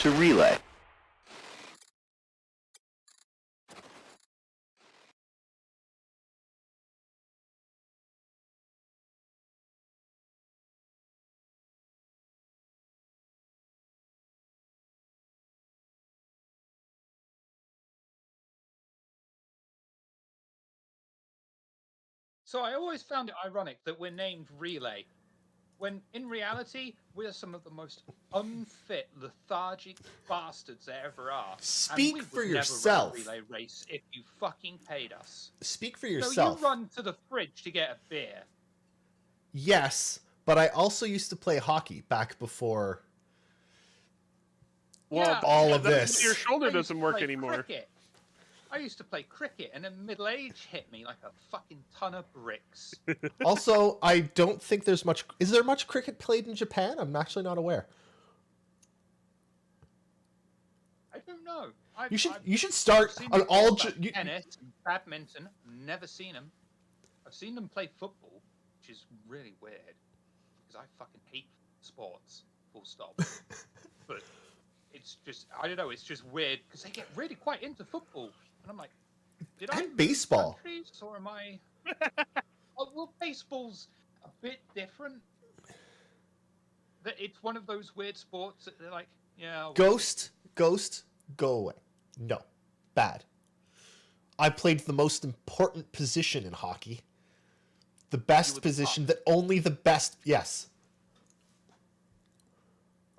to relay. So I always found it ironic that we're named Relay, when in reality we're some of the most unfit, lethargic bastards there ever are. Speak and we for would yourself. Never run a relay race if you fucking paid us. Speak for So yourself. you run to the fridge to get a beer. Yes, but I also used to play hockey back before Yeah, all of that's this. Your shoulder I used doesn't to work play anymore. Cricket. I used to play cricket, and then middle age hit me like a fucking ton of bricks. Also, I don't think there's much. Is there much cricket played in Japan? I'm actually not aware. I don't know. You should start an all. Tennis, and badminton. Never seen them. I've seen them play football, which is really weird because I fucking hate sports. Full stop. But it's just, I don't know. It's just weird because they get really quite into football, and I'm like, did I move baseball, countries, or am I? Oh, well, baseball's a bit different. That it's one of those weird sports that they're like, yeah. Ghost, go away. No, bad. I played the most important position in hockey. The best position that only the best. Yes.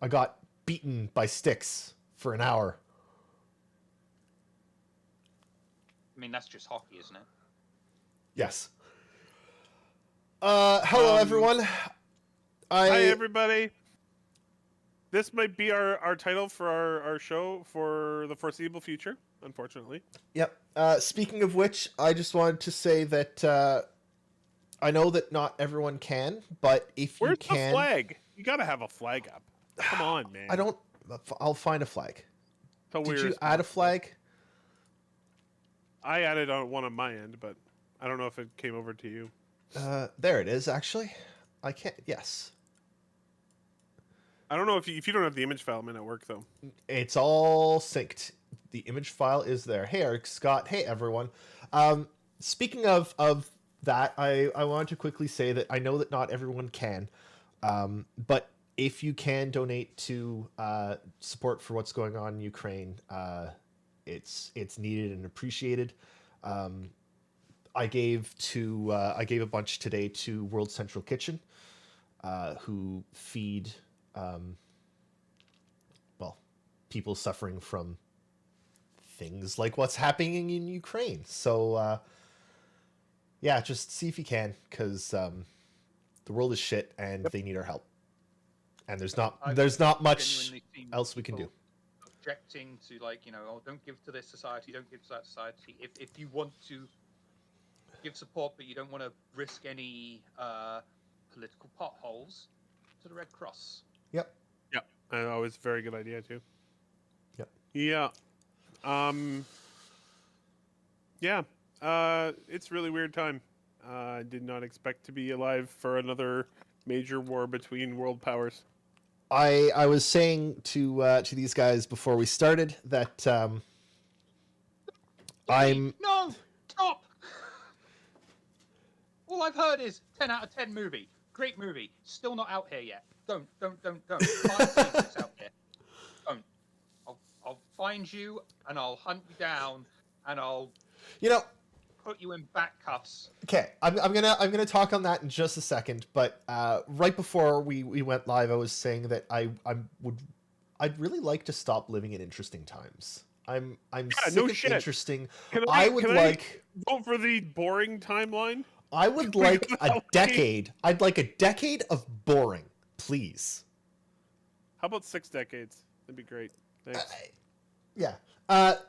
I got beaten by sticks for an hour. I mean, that's just hockey, isn't it? Yes. Hello, everyone. Hi, everybody. This might be our title for our show for the foreseeable future, unfortunately. Yep. Speaking of which, I just wanted to say that I know that not everyone can, but if you can... Where's the flag? You gotta have a flag up. Come on, man. I'll find a flag. Did you add a flag? I added one on my end, but I don't know if it came over to you. There it is, actually. I can't... Yes. I don't know if you don't have the image file, it may not work, though. It's all synced. The image file is there. Hey, Eric, Scott. Hey, everyone. Speaking of that, I wanted to quickly say that I know that not everyone can, but if you can donate to support for what's going on in Ukraine, it's needed and appreciated. I gave a bunch today to World Central Kitchen, who feed people suffering from things like what's happening in Ukraine. So yeah, just see if you can, because the world is shit and they need our help. And there's not much else we can do. Objecting to, like, oh, don't give to this society, don't give to that society. If you want to give support, but you don't want to risk any political potholes, to the Red Cross. Yep. Yep. That was a very good idea too. Yep. Yeah. Yeah. It's a really weird time. I did not expect to be alive for another major war between world powers. I was saying to these guys before we started that No, stop. All I've heard is 10 out of 10 movie. Great movie. Still not out here yet. Don't. 5 weeks out here. Don't. I'll find you and I'll hunt you down and I'll put you in back cuffs. Okay, I'm gonna talk on that in just a second, but right before we went live, I was saying that I'd really like to stop living in interesting times. I'm sick of interesting. I would like vote for the boring timeline. I would like a decade. I'd like a decade of boring, please. How about 6 decades? That'd be great. Thanks. Yeah.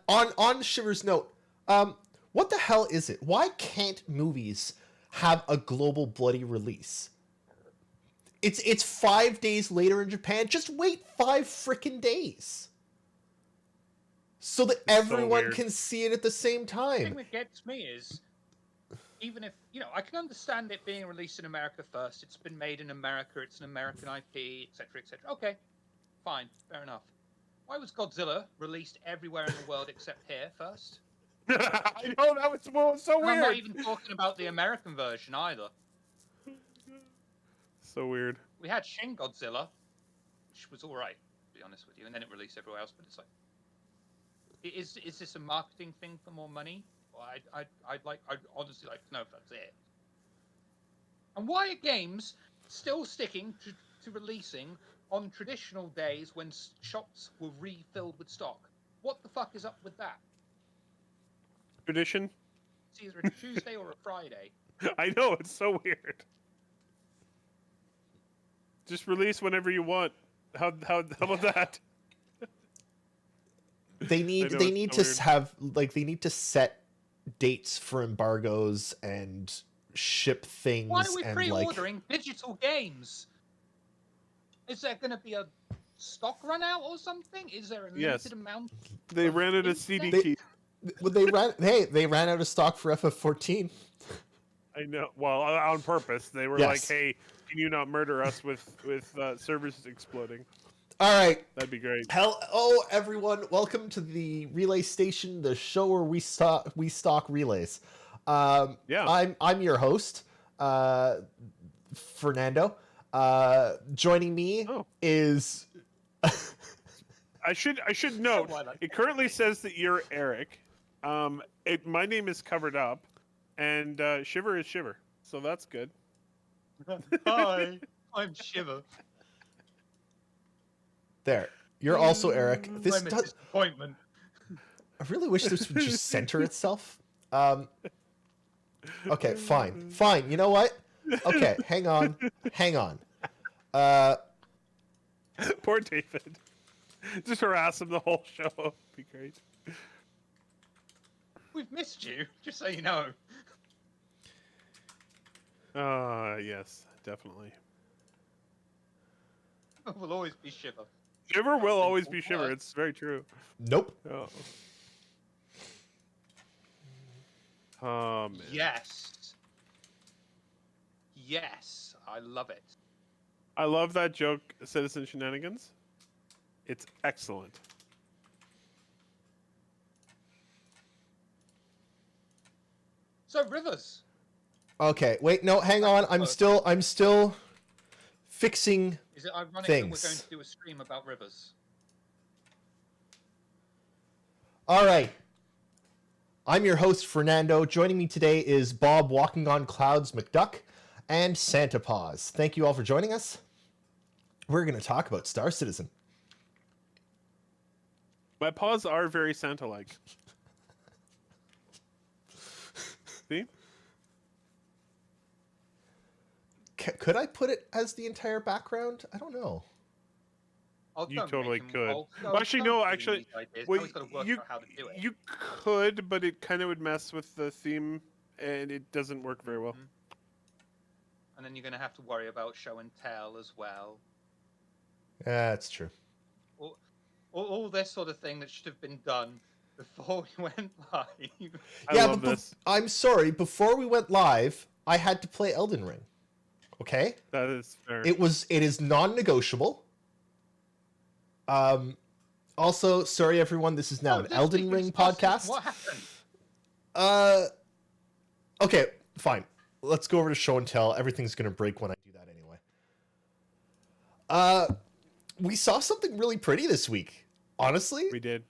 On Shiver's note, what the hell is it? Why can't movies have a global bloody release? It's 5 days later in Japan. Just wait 5 frickin' days, so that everyone can see it at the same time. The thing that gets me is, even if, I can understand it being released in America first. It's been made in America. It's an American IP, etc., etc. Okay, fine, fair enough. Why was Godzilla released everywhere in the world except here first? I know, that was so And I'm not weird. even talking about the American version either. So weird. We had Shin Godzilla, which was all right, to be honest with you, and then it released everywhere else. But it's like, is this a marketing thing for more money? Well, I'd honestly like to know if that's it. And why are games still sticking to releasing on traditional days when shops were refilled with stock? What the fuck is up with that? Tradition? It's either a Tuesday or a Friday. I know, it's so weird. Just release whenever you want. How about that? They need know, they it's need so to weird. have like they need to set dates for embargoes and ship things Why are we and pre-ordering digital games? Is there going to be a stock run out or something? Is there a limited Yes. amount? They of ran out of CD internet? keys. well, they ran out of stock for FF14. I know. Well, on purpose. They were Yes. like, "Hey, can you not murder us with servers exploding?" All right. That'd be great. Hello, everyone. Welcome to the Relay Station, the show where we stock relays. Yeah. I'm your host, Fernando. Joining me Oh. is I should note. Why not? It currently says that you're Eric. My name is covered up, and Shiver is Shiver. So that's good. Hi, I'm Shiver. there. You're also Eric. This I'm a does. disappointment. I really wish this would just center itself. Okay, fine. You know what? Okay, hang on. Poor David. Just harass him the whole show. Be great. We've missed you, just so you know. Yes, definitely. We'll always be Shiver. Shiver will always be Simple Shiver. work. It's very true. Nope. Oh man. Yes. Yes, I love it. I love that joke, Citizen Shenanigans. It's excellent. So Rivers, Okay, wait, no, hang on. I'm still fixing. is it ironic that we're Things. going to do a stream about Rivers? All right. I'm your host, Fernando. Joining me today is Bob Walking on Clouds McDuck and Santa Paws. Thank you all for joining us. We're going to talk about Star Citizen. My paws are very Santa-like. See? Could I put it as the entire background? I don't know. Oh, You don't totally make him- could. oh, Well, actually, don't no, do actually, these ideas. well, Now he's got to work out how to do it. you could, but it kind of would mess with the theme, and it doesn't work very well. Mhm. And then you're going to have to worry about show and tell as well. Yeah, that's true. All this sort of thing that should have been done before we went live. I yeah, love but this. I'm sorry. Before we went live, I had to play Elden Ring. Okay? That is fair. It is non-negotiable. Also, sorry everyone, this is now No, an this Elden week Ring in Star Citizen, podcast. What happened? Okay, fine. Let's go over to show and tell. Everything's gonna break when I do that anyway. We saw something really pretty this week. Honestly, We did.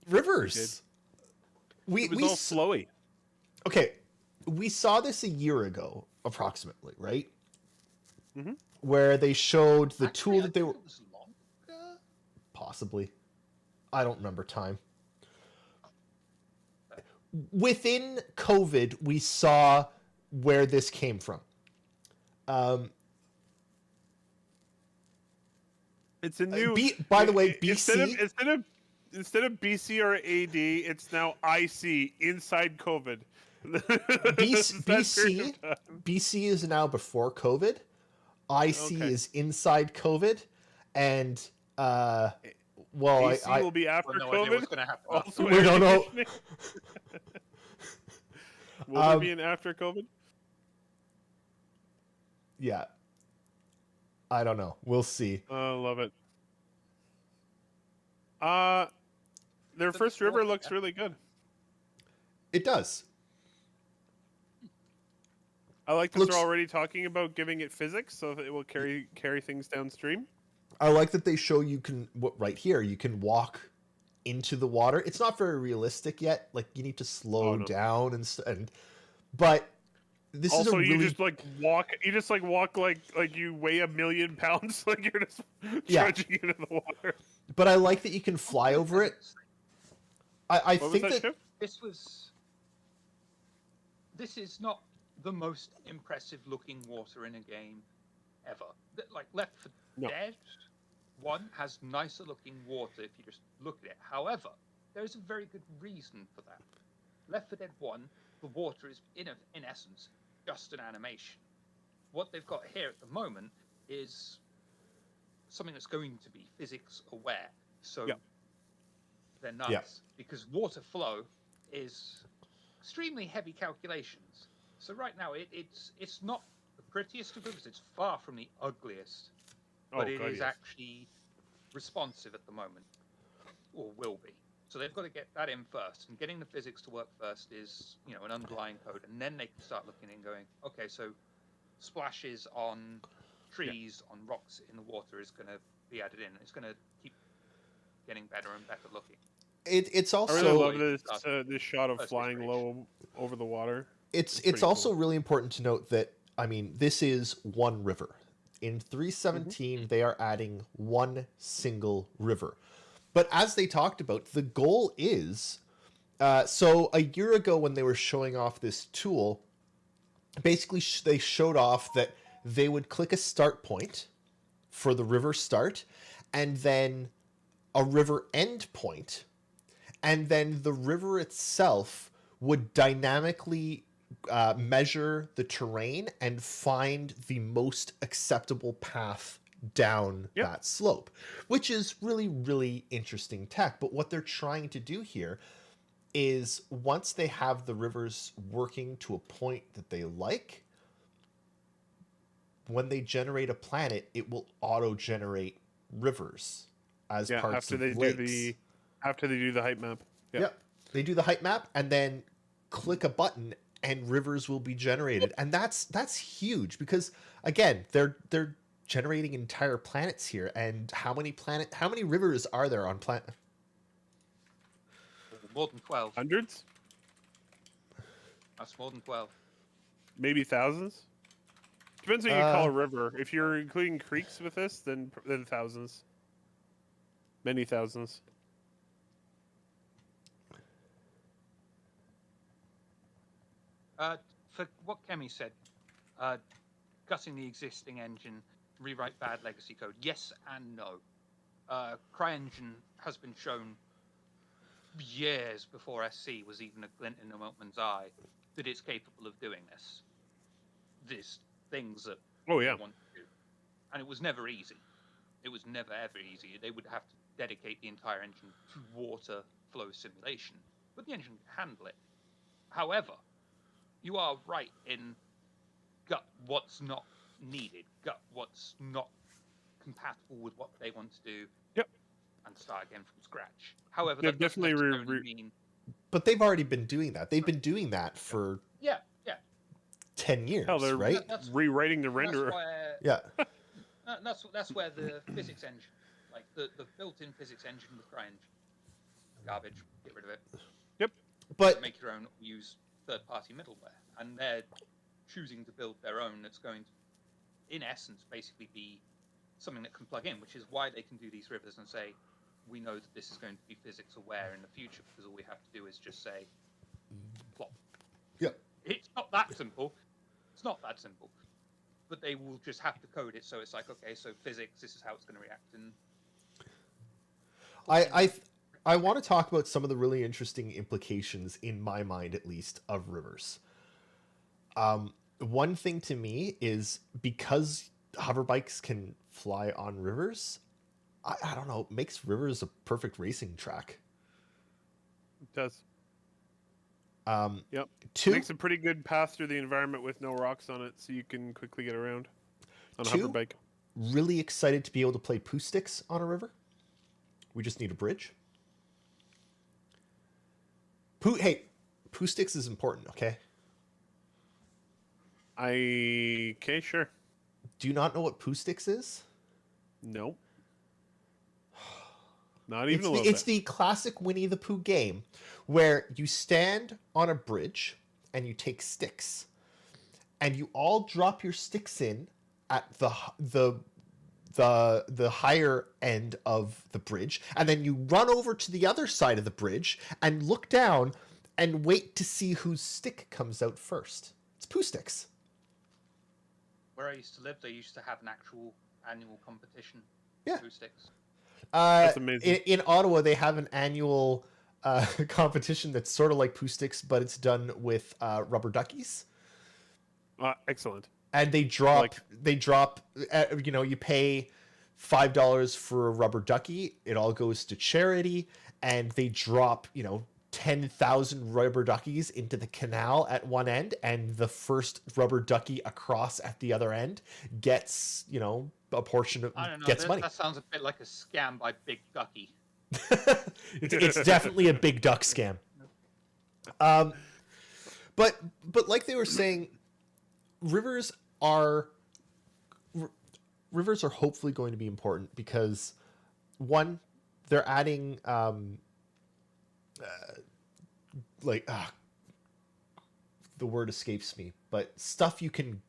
Rivers. It was all flowy. Okay, we saw this a year ago, approximately, right? Mhm. Where they showed the Actually, tool I that they think were it was longer. possibly. I don't remember time. Within COVID, we saw where this came from. It's a new. By the way, Instead BC. of BC or AD, it's now IC, inside COVID. BC is now before COVID. IC Okay. is inside COVID, and well, AC will be after Well, no idea COVID. what's going to happen. Also, We don't know. Will there be an after COVID? yeah, I don't know. We'll see. I love it. Their But first the river water, looks yeah. really good. It does. I like that Looks. they're already talking about giving it physics, so that it will carry things downstream. I like that they show you can right here. You can walk into the water. It's not very realistic yet. Like you need to slow Oh, no. down and but this Also, is a you really just like walk. You just like walk like you weigh 1,000,000 pounds. Like you're just Yeah. trudging into the water. but I like that you can fly over it. I What was think that, that Chip? This is not the most impressive looking water in a game ever. Like Left 4 No. Dead 1 has nicer looking water if you just look at it. However, there's a very good reason for that. Left 4 Dead 1, the water is in essence just an animation. What they've got here at the moment is something that's going to be physics aware. So Yep. they're nice. Yeah. Because water flow is extremely heavy calculations. So right now it's not the prettiest of rivers. It's far from the ugliest, but it is actually responsive at the moment, or will be. So they've got to get that in first, and getting the physics to work first is an underlying code, and then they can start looking and going, okay, so splashes on trees, on rocks in the water is going to be added in. It's going to keep getting better and better looking. it's also I really So- love this shot of First flying iteration. low over the water. it's pretty also cool. really important to note that this is one river. In 317 they are adding one single river. But as they talked about, the goal is so a year ago when they were showing off this tool, basically they showed off that they would click a start point for the river start and then a river end point, and then the river itself would dynamically measure the terrain and find the most acceptable path down Yep. that slope, which is really, really interesting tech. But what they're trying to do here is once they have the rivers working to a point that they like, when they generate a planet, it will auto-generate rivers as parts after of they lakes. after they do the height map. Yep. They do the height map and then click a button and rivers will be generated. And that's huge because again, they're generating entire planets here. And how many rivers are there on planet? More than 12. Hundreds, That's more than 12. maybe thousands. Depends what you call a river. If you're including creeks with this, then thousands, many thousands. For what Kemi said, gutting the existing engine, rewrite bad legacy code. Yes and no. CryEngine has been shown years before SC was even a glint in a moment's eye that it's capable of doing this. There's things that Oh they yeah. want to do. And it was never easy. It was never ever easy. They would have to dedicate the entire engine to water flow simulation, but the engine can handle it. However, you are right in gut what's not needed, gut what's not compatible with what they want to do. Yep. And start again from scratch. However, They've that doesn't definitely necessarily mean But they've already been doing that. They've been doing that for yeah. 10 years, Hell, they're right? That's rewriting the that's renderer. where Yeah. that's where the physics engine, like the built-in physics engine with CryEngine, garbage. Get rid of it. But Make your own. Use third-party middleware, and they're choosing to build their own. That's going to, in essence, basically be something that can plug in, which is why they can do these rivers and say, we know that this is going to be physics aware in the future because all we have to do is just say, plop. yeah. It's not that simple. It's not that simple. But they will just have to code it so it's like, okay, so physics, this is how it's going to react. And I want to talk about some of the really interesting implications, in my mind at least, of rivers. One thing to me is because hover bikes can fly on rivers, I don't know, it makes rivers a perfect racing track. It does. Yep. Two, Makes a pretty good path through the environment with no rocks on it, so you can quickly get around on a Two? hover bike. really excited to be able to play poo sticks on a river. We just need a bridge. Poo sticks is important, okay? Okay, sure. Do you not know what poo sticks is? Nope. Not even a little It's bit. the classic Winnie the Pooh game where you stand on a bridge and you take sticks and you all drop your sticks in at the higher end of the bridge, and then you run over to the other side of the bridge and look down and wait to see whose stick comes out first. It's poo sticks. Where I used to live, they used to have an actual annual competition. Yeah. Poo sticks. That's amazing. In Ottawa, they have an annual competition that's sort of like poo sticks, but it's done with rubber duckies. Excellent. And they drop. You pay $5 for a rubber ducky. It all goes to charity, and they drop 10,000 rubber duckies into the canal at one end, and the first rubber ducky across at the other end gets a portion of I don't know. gets money. That sounds a bit like a scam by Big Ducky. It's definitely a big duck scam. But like they were saying, rivers are hopefully going to be important because, one, they're adding the word escapes me, but stuff you can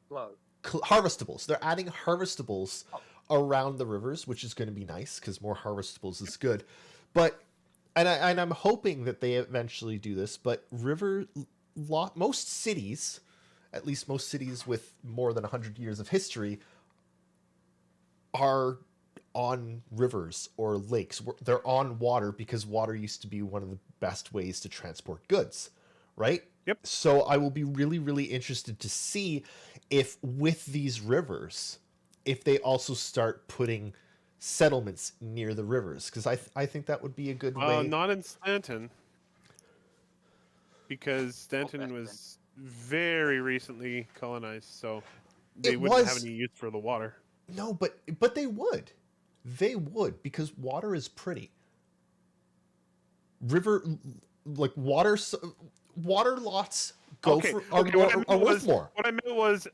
harvestables. They're adding harvestables around the rivers, which is going to be nice because more harvestables is good. But I'm hoping that they eventually do this. But most cities, at least most cities with more than 100 years of history, are on rivers or lakes. They're on water because water used to be one of the best ways to transport goods, right? Yep. So I will be really, really interested to see if with these rivers, if they also start putting settlements near the rivers, because I think that would be a good way. Not in Stanton, because Stanton was very recently colonized, so they wouldn't have any use for the water. No, but they would. They would, because water is pretty. Water lots are worth more. What I meant was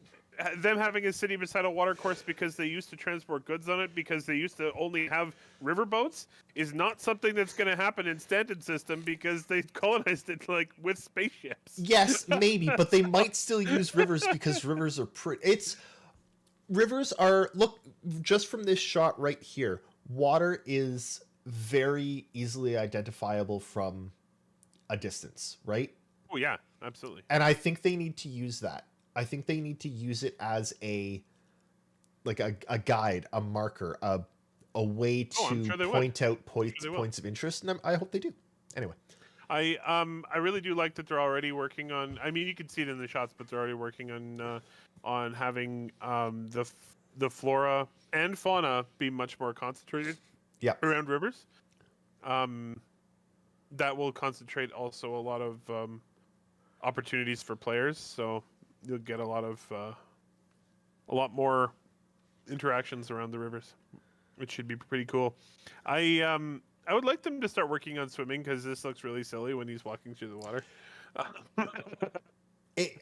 them having a city beside a water course because they used to transport goods on it because they used to only have river boats is not something that's going to happen in Stanton system because they colonized it with spaceships. Yes, maybe, but they might still use rivers because rivers are pretty. Rivers are, look, just from this shot right here, water is very easily identifiable from a distance, right? Oh, yeah, absolutely. And I think they need to use that. I think they need to use it as a guide, a marker, a way to point out points of interest, and I hope they do. Anyway. I really do like that they're already working on. I mean, you can see it in the shots, but they're already working on having the flora and fauna be much more concentrated. Yeah. Around rivers. That will concentrate also a lot of opportunities for players. So you'll get a lot more interactions around the rivers, which should be pretty cool. I would like them to start working on swimming because this looks really silly when he's walking through the water.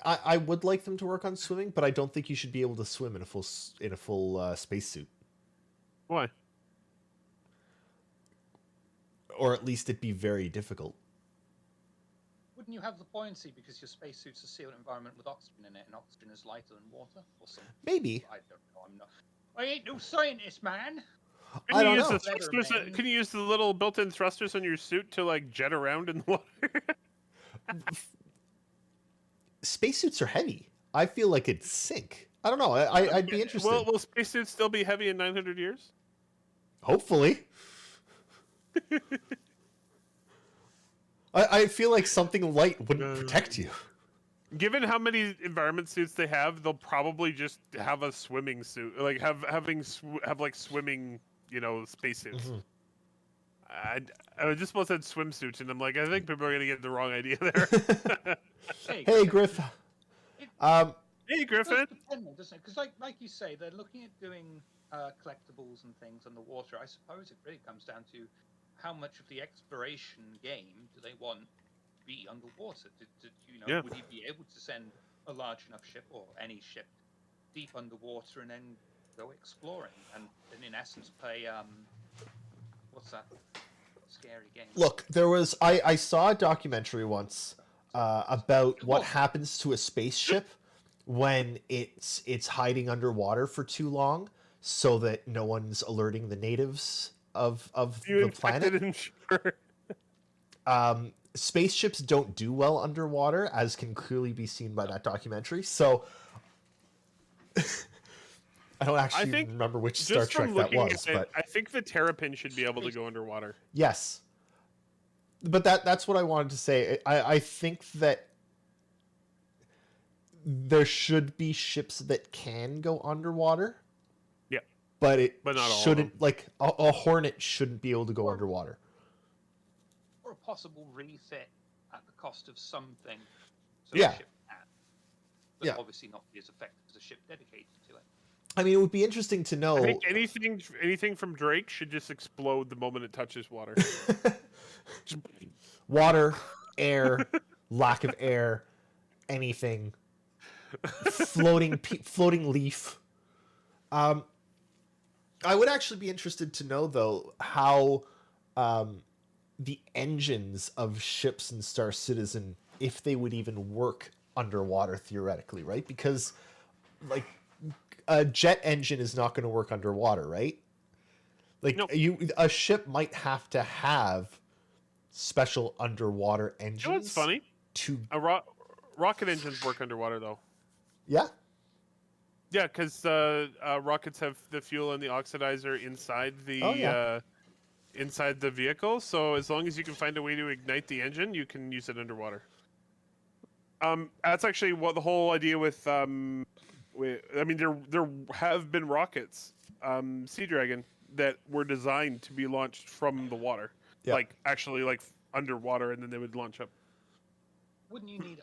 I would like them to work on swimming, but I don't think you should be able to swim in a full spacesuit. Why? Or at least it'd be very difficult. Wouldn't you have the buoyancy because your spacesuit's a sealed environment with oxygen in it, and oxygen is lighter than water, or something? Maybe. I don't know. I ain't no scientist, man. I don't know. Can you use the little built-in thrusters on your suit to jet around in the water? Spacesuits are heavy. I feel like it'd sink. I don't know. I'd be interested. Will spacesuits still be heavy in 900 years? Hopefully. I feel like something light wouldn't protect you. Given how many environment suits they have, they'll probably just have a swimming suit, have swimming, spacesuits. Mm-hmm. I just supposed to have swimsuits, and I'm like, I think people are gonna get the wrong idea there. Hey, Griff. Hey, Griffin. Doesn't it? Because, like you say, they're looking at doing collectibles and things on the water. I suppose it really comes down to how much of the exploration game do they want to be underwater? Yeah. Would you be able to send a large enough ship or any ship deep underwater and then go exploring and in essence play what's that scary game? Look, I saw a documentary once about what happens to a spaceship when it's hiding underwater for too long, so that no one's alerting the natives of the planet. Sure. Spaceships don't do well underwater, as can clearly be seen by that documentary. So I don't actually remember which Star Trek that was, but I think the Terrapin should be able to go underwater. Yes, but that's what I wanted to say. I think that there should be ships that can go underwater. Yeah, but not all shouldn't. Like a Hornet shouldn't be able to go underwater. Or a possible refit at the cost of something. So Yeah. a ship can, but obviously not be as effective as a ship dedicated to it. I mean, it would be interesting to know. I think anything from Drake should just explode the moment it touches water. Water, air, lack of air, anything. Floating leaf. I would actually be interested to know, though, how the engines of ships in Star Citizen, if they would even work underwater theoretically, right? Because, like, a jet engine is not going to work underwater, right? Like, Nope. A ship might have to have special underwater engines. You know what's funny? Rocket engines work underwater, though. Yeah. Yeah, because rockets have the fuel and the oxidizer inside the vehicle. So as long as you can find a way to ignite the engine, you can use it underwater. That's actually what the whole idea with. I mean, there have been rockets, Sea Dragon, that were designed to be launched from the water, like underwater, and then they would launch up. Wouldn't you need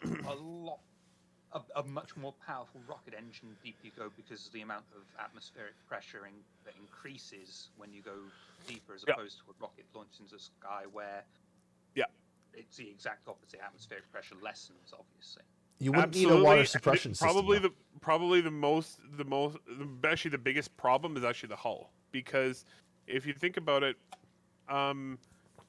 a much more powerful rocket engine deep you go, because of the amount of atmospheric pressure that increases when you go deeper, as opposed to a rocket launched into the sky where it's the exact opposite. Atmospheric pressure lessens, obviously. You wouldn't need a water suppression probably system. Probably actually the biggest problem is actually the hull, because if you think about it,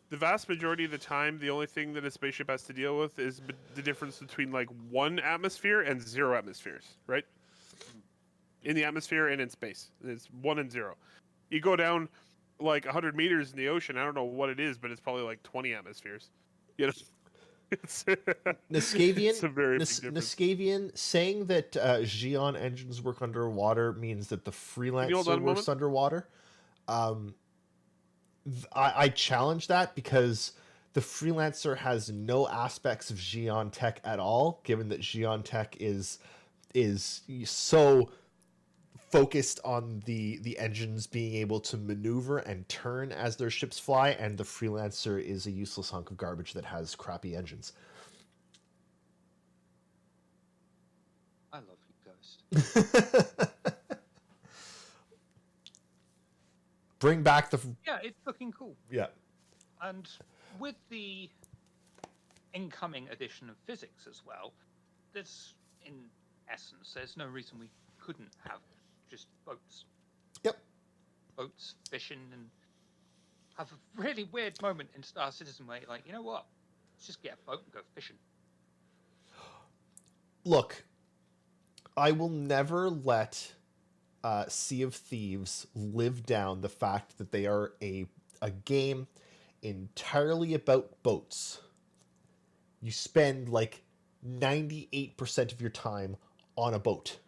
the vast majority of the time, the only thing that a spaceship has to deal with is the difference between like 1 atmosphere and 0 atmospheres, right? In the atmosphere and in space, it's 1 and 0. You go down like 100 meters in the ocean. I don't know what it is, but it's probably like 20 atmospheres. You know, Niskavian saying that Xeon engines work underwater means that the Freelancer works underwater. I challenge that, because the Freelancer has no aspects of Xeon tech at all, given that Xeon tech is so focused on the engines being able to maneuver and turn as their ships fly, and the Freelancer is a useless hunk of garbage that has crappy engines. I love you, Ghost. Bring back the... Yeah, it's looking cool. Yeah. And with the incoming edition of physics as well, there's no reason we couldn't have just boats. Yep. Boats, fishing, and have a really weird moment in Star Citizen where you're like, you know what? Let's just get a boat and go fishing. Look, I will never let Sea of Thieves live down the fact that they are a game entirely about boats. You spend like 98% of your time on a boat.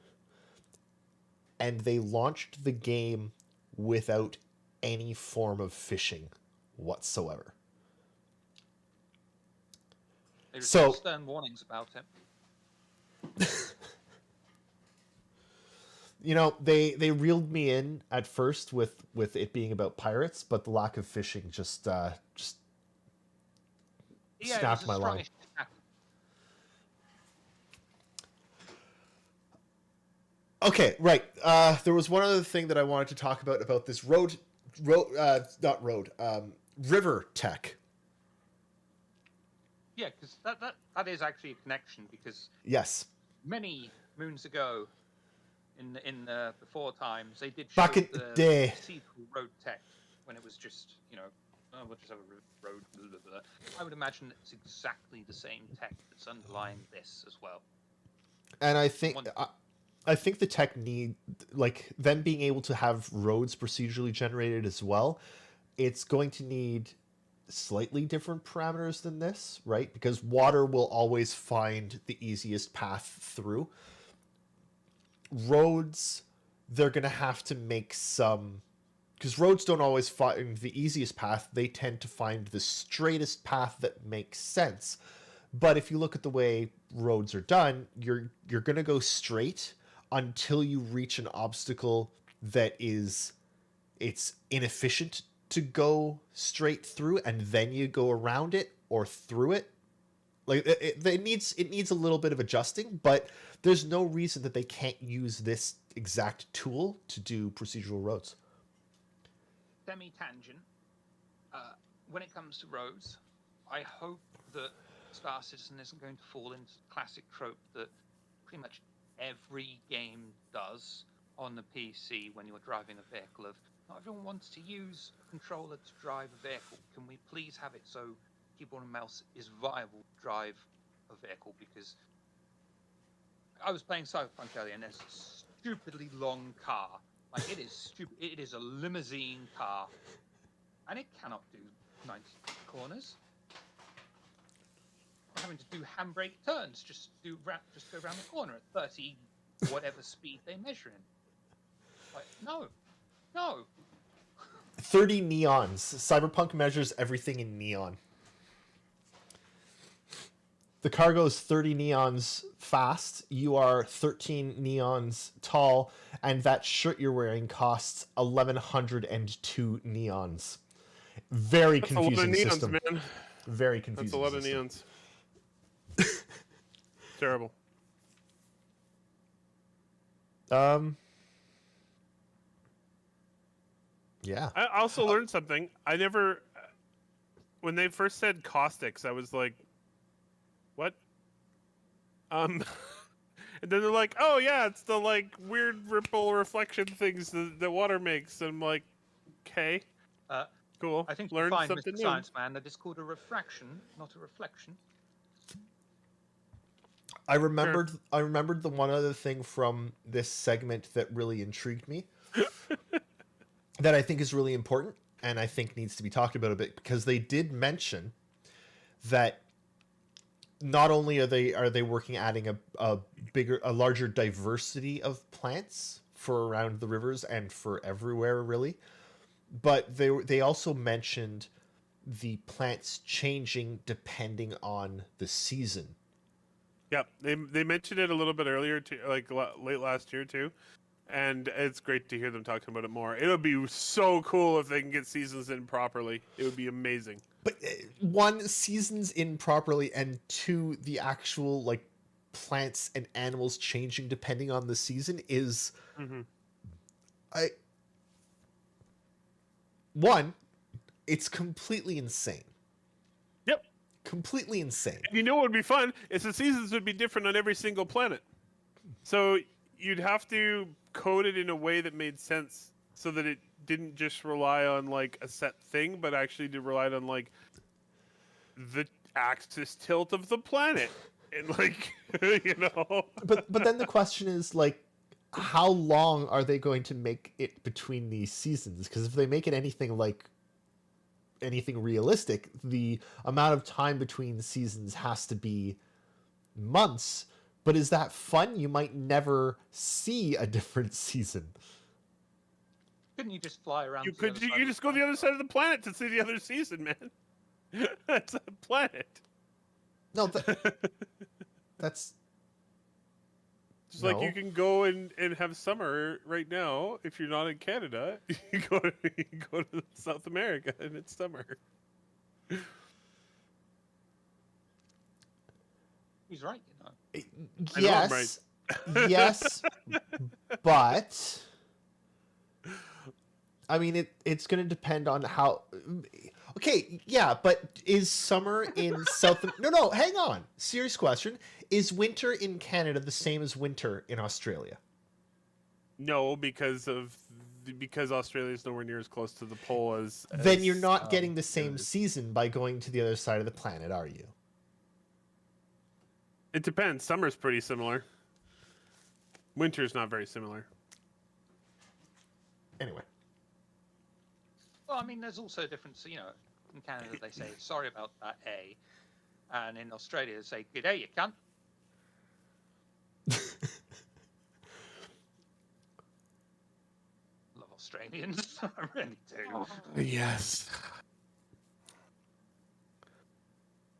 And they launched the game without any form of fishing whatsoever. There's some stern warnings about it. You know, they reeled me in at first with it being about pirates, but the lack of fishing just snapped my line. Okay, right. There was one other thing that I wanted to talk about this river tech. Yeah, because that is actually a connection, because Yes. many moons ago, in the before times, they did show Back in the the day. procedural road tech when it was just, oh, we'll just have a road, blah, blah, blah. I would imagine it's exactly the same tech that's underlying this as well. And I think the tech need, like, them being able to have roads procedurally generated as well, it's going to need slightly different parameters than this, right? Because water will always find the easiest path through. Roads, they're going to have to make some, because roads don't always find the easiest path. They tend to find the straightest path that makes sense. But if you look at the way roads are done, you're going to go straight until you reach an obstacle that it's inefficient to go straight through, and then you go around it or through it. Like it needs a little bit of adjusting, but there's no reason that they can't use this exact tool to do procedural roads. Semi-tangent. When it comes to roads, I hope that Star Citizen isn't going to fall into the classic trope that pretty much every game does on the PC when you're driving a vehicle, of not everyone wants to use a controller to drive a vehicle. Can we please have it so keyboard and mouse is viable to drive a vehicle? Because I was playing Cyberpunk earlier, and there's a stupidly long car. Like, it is stupid. It is a limousine car, and it cannot do 90 corners. I'm having to do handbrake turns, just go around the corner at 30 whatever speed they measure in. Like, no. 30 neons. Cyberpunk measures everything in neon. The car goes 30 neons fast. You are 13 neons tall, and that shirt you're wearing costs 1,102 neons. Very That's confusing a lot of neons, system. man. Very confusing. That's a lot system. of neons. Terrible. Yeah. I also learned something. When they first said caustics, I was like, what? And then they're like, oh yeah, it's the like weird ripple reflection things that water makes. And I'm like, okay, cool. I think learned you find, something Mr. new. Science Man, that it's called a refraction, not a reflection. I remembered the one other thing from this segment that really intrigued me that I think is really important and I think needs to be talked about a bit, because they did mention that not only are they working adding a larger diversity of plants for around the rivers and for everywhere really, but they also mentioned the plants changing depending on the season. Yep, they mentioned it a little bit earlier, too, like late last year too, and it's great to hear them talking about it more. It'll be so cool if they can get seasons in properly. It would be amazing. But one, seasons in properly, and two, the actual like plants and animals changing depending on the season is, one, it's completely insane. Yep. Completely insane. You know what would be fun? Is the seasons would be different on every single planet. So you'd have to code it in a way that made sense so that it didn't just rely on like a set thing, but actually to rely on like the axis tilt of the planet. And like, you know. But then the question is like, how long are they going to make it between these seasons? Because if they make it anything realistic, the amount of time between seasons has to be months. But is that fun? You might never see a different season. Couldn't you just fly around? You just go to the other side of the planet to see the other season, man. That's a planet. No, that's just like you can go and have summer right now. If you're not in Canada, you go to South America and it's summer. He's right, you know. Yes, yes, but I mean, it's going to depend on how. Okay, yeah, but is summer in South? No, hang on. Serious question: is winter in Canada the same as winter in Australia? No, because Australia is nowhere near as close to the pole as Then you're not getting the Canada same is. season by going to the other side of the planet, are you? It depends. Summer's pretty similar. Winter's not very similar. Anyway, Well, I mean, there's also a difference. In Canada they say sorry about that, and in Australia they say good day, you cunt. Love Australians, I really do. Yes.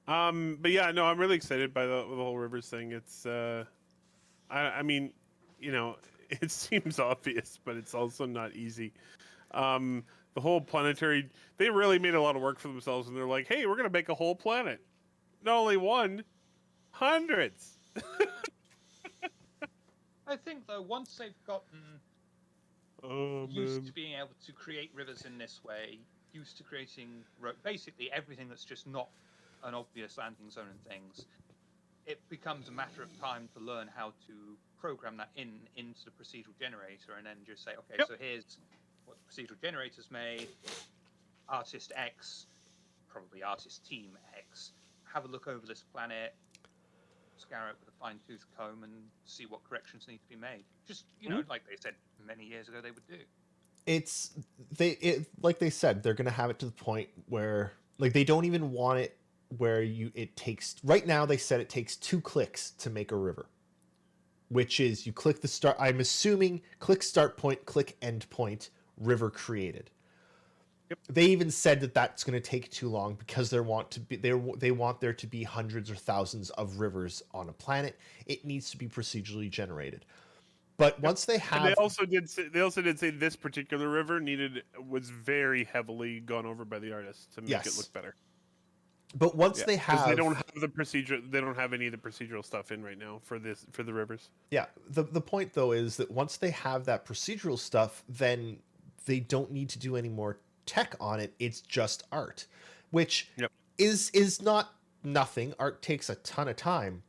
But yeah, no, I'm really excited by the whole rivers thing. It's, I mean, it seems obvious, but it's also not easy. The whole planetary, they really made a lot of work for themselves, and they're like, hey, we're gonna make a whole planet. Not only one, hundreds. I think though, once they've gotten Oh used man. to being able to create rivers in this way, used to creating basically everything that's just not an obvious landing zone and things, it becomes a matter of time to learn how to program that into the procedural generator, and then just say, okay, Yep. so here's what the procedural generator's made. Artist X, probably artist team X, have a look over this planet, scour it with a fine-tooth comb, and see what corrections need to be made. Just like they said many years ago they would do. it's like they said, they're gonna have it to the point where like they don't even want it where it takes right now. They said it takes 2 clicks to make a river, which is you click the start. I'm assuming click start point, click end point, river created. Yep. They even said that that's going to take too long because they want there to be hundreds or thousands of rivers on a planet. It needs to be procedurally generated. But once they have, And they also did say this particular river was very heavily gone over by the artist to make it Yes. look better. But once Yeah, they because have, they don't have the procedure. They don't have any of the procedural stuff in right now for the rivers. yeah, the point though is that once they have that procedural stuff, then they don't need to do any more tech on it. It's just art, which Yep. is not nothing. Art takes a ton of time,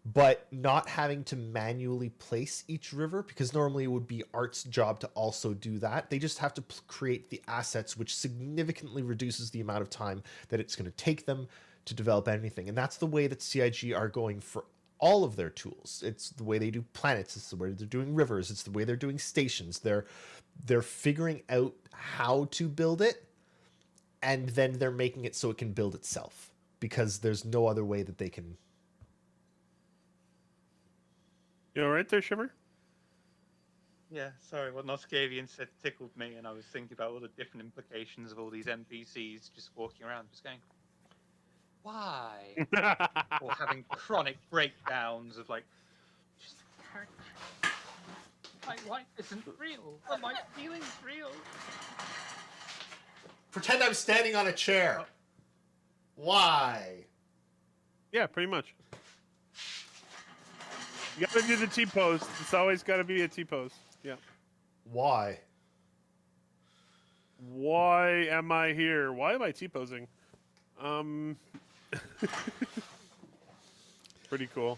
but not having to manually place each river, because normally it would be art's job to also do that. They just have to create the assets, which significantly reduces the amount of time that it's going to take them to develop anything. And that's the way that CIG are going for all of their tools. It's the way they do planets. It's the way they're doing rivers. It's the way they're doing stations. They're figuring out how to build it, and then they're making it so it can build itself, because there's no other way that they can. You all right there, Shiver? Yeah, sorry, what Noscavian said tickled me, and I was thinking about all the different implications of all these NPCs just walking around, just going, why? Or having chronic breakdowns of like, just a character. My life isn't real, but my feelings real. Pretend I'm standing on a chair. Why? Yeah, pretty much. You gotta do the T-pose. It's always gotta be a T-pose. Yeah. Why? Why am I here? Why am I T-posing? Pretty cool.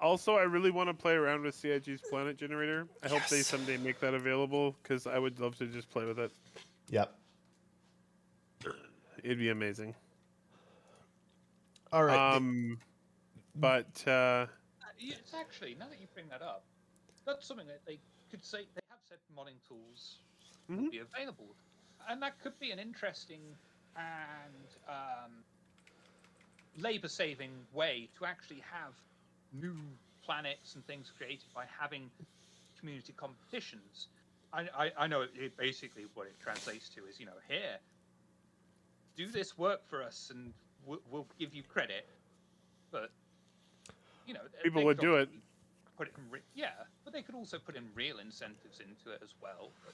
Also, I really want to play around with CIG's planet generator. I hope they someday make that available, because I would love to just play with it. Yep. It'd be amazing. All right. But It's actually, now that you bring that up, that's something that they could say. They have said modding tools will be available, and that could be an interesting and labor-saving way to actually have new planets and things created by having community competitions. I know it basically what it translates to is, here, do this work for us and we'll give you credit, but people would do it. Put it in but they could also put in real incentives into it as well. But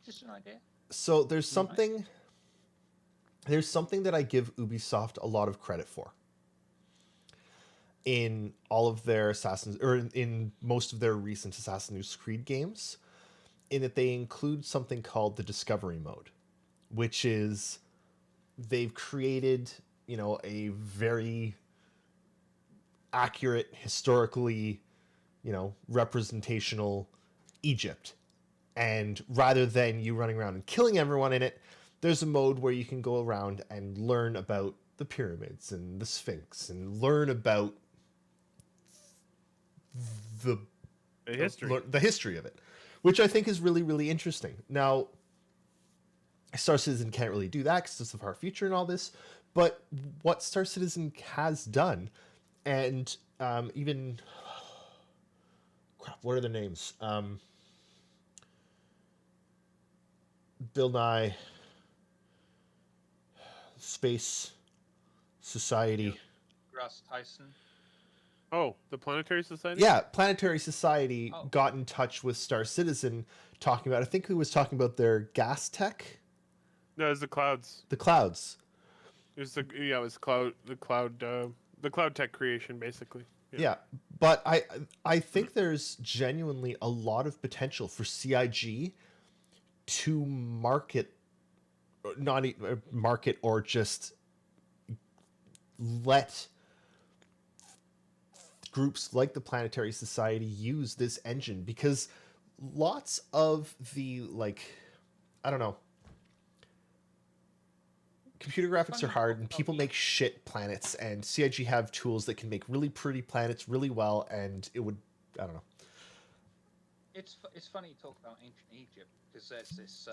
just an idea. So there's something that I give Ubisoft a lot of credit for in all of their in most of their recent Assassin's Creed games, in that they include something called the discovery mode. which is they've created, a very accurate, historically, representational Egypt. And rather than you running around and killing everyone in it, there's a mode where you can go around and learn about the pyramids and the Sphinx and learn about the history of it, which I think is really, really interesting. Now, Star Citizen can't really do that because it's the far future and all this, but what Star Citizen has done, and even crap, what are their names? Bill Nye, Space Society. Russ Tyson. Oh, the Planetary Society? Yeah, Planetary Society got in touch with Star Citizen, talking about, I think he was talking about their gas tech. No, it was the clouds. The clouds. It was the cloud tech creation, basically. Yeah, but I think there's genuinely a lot of potential for CIG to market or just let groups like the Planetary Society use this engine, because lots of the, I don't know, computer graphics are hard and people make shit planets, and CIG have tools that can make really pretty planets really well, and it would, I don't know. It's funny you talk about ancient Egypt, because there's this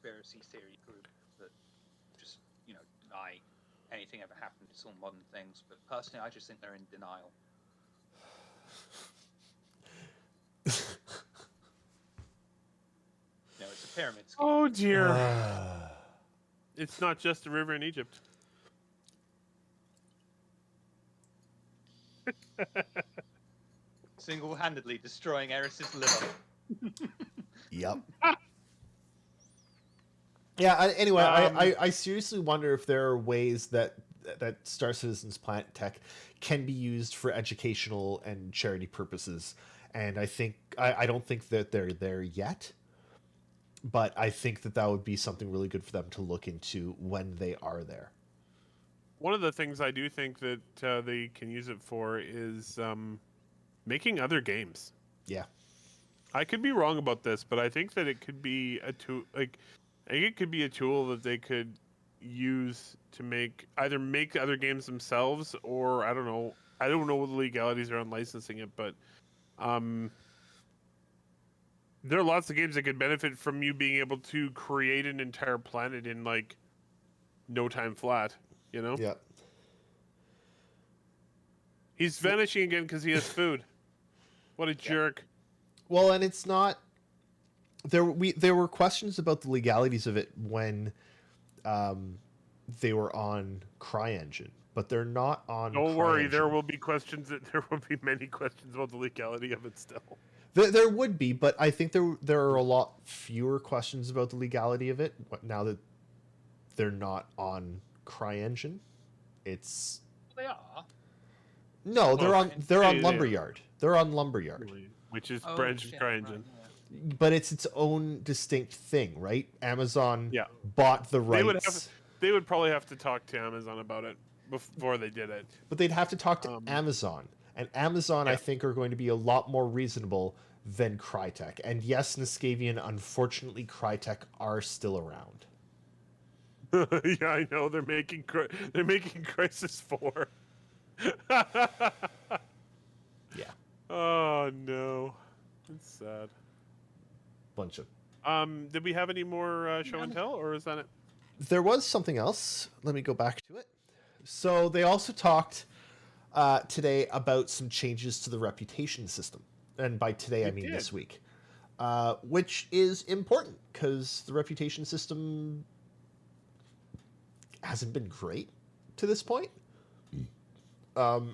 conspiracy theory group that just, deny anything ever happened. It's all modern things, but personally I just think they're in denial. It's a pyramid scheme. Oh dear. It's not just a river in Egypt. Single-handedly destroying Eris's liver. Yep. Yeah. Anyway, I seriously wonder if there are ways that Star Citizen's Planet Tech can be used for educational and charity purposes. And I don't think that they're there yet, but I think that would be something really good for them to look into when they are there. One of the things I do think that they can use it for is making other games. Yeah. I could be wrong about this, but I think that it could be a tool. I think it could be a tool that they could use to either make other games themselves, or I don't know. I don't know what the legalities are on licensing it, but there are lots of games that could benefit from you being able to create an entire planet in no time flat. Yeah. He's vanishing again because he has food. What a jerk. Well, and it's not. There were questions about the legalities of it when they were on CryEngine, but they're not on. Don't worry, there will be many questions about the legality of it still. There would be, but I think there are a lot fewer questions about the legality of it now that they're not on CryEngine. It's They are. No, they're on Lumberyard. They're on Lumberyard, which is branch of CryEngine. Right, yeah. but it's its own distinct thing, right? Amazon bought the rights. They would probably have to talk to Amazon about it before they did it. But they'd have to talk to Amazon. And Amazon, I think, are going to be a lot more reasonable than Crytek. And yes, Niskavian, unfortunately, Crytek are still around. Yeah, I know. They're making Crisis 4. Yeah. Oh, no. It's sad. Bunch of... Did we have any more show and tell, or is that it? There was something else. Let me go back to it. So they also talked today about some changes to the reputation system. And by today, I mean this week. Which is important, because the reputation system hasn't been great to this point. No,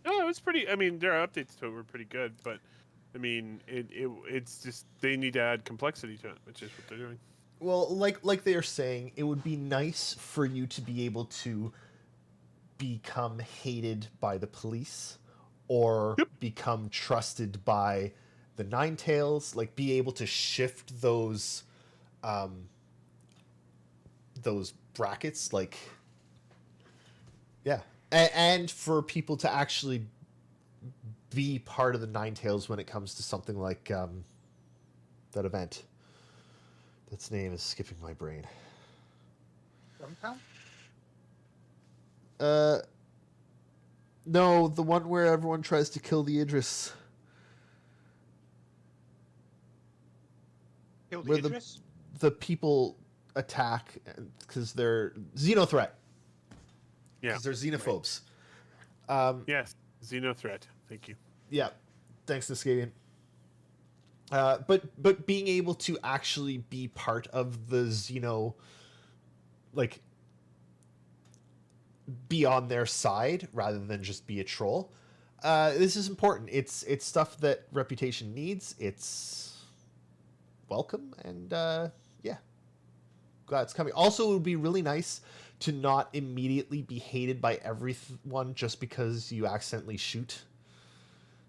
it was pretty... I mean, their updates to it were pretty good, but... I mean, it's just... They need to add complexity to it, which is what they're doing. Well, like they are saying, it would be nice for you to be able to become hated by the police or become trusted by the Ninetales, like be able to shift those those brackets, like, yeah, and for people to actually be part of the Nine Tails when it comes to something like that event. Its name is skipping my brain. Rumtown? No, the one where everyone tries to kill the Idris. Kill the Where Idris? the people attack because they're xenothreat. Yeah. Because they're xenophobes. Yes. Xenothreat. Thank you. Yeah. Thanks, Niskavian. But being able to actually be part of the Xeno, like, be on their side rather than just be a troll. This is important. It's stuff that Reputation needs. It's welcome, and yeah, glad it's coming. Also, it would be really nice to not immediately be hated by everyone just because you accidentally shoot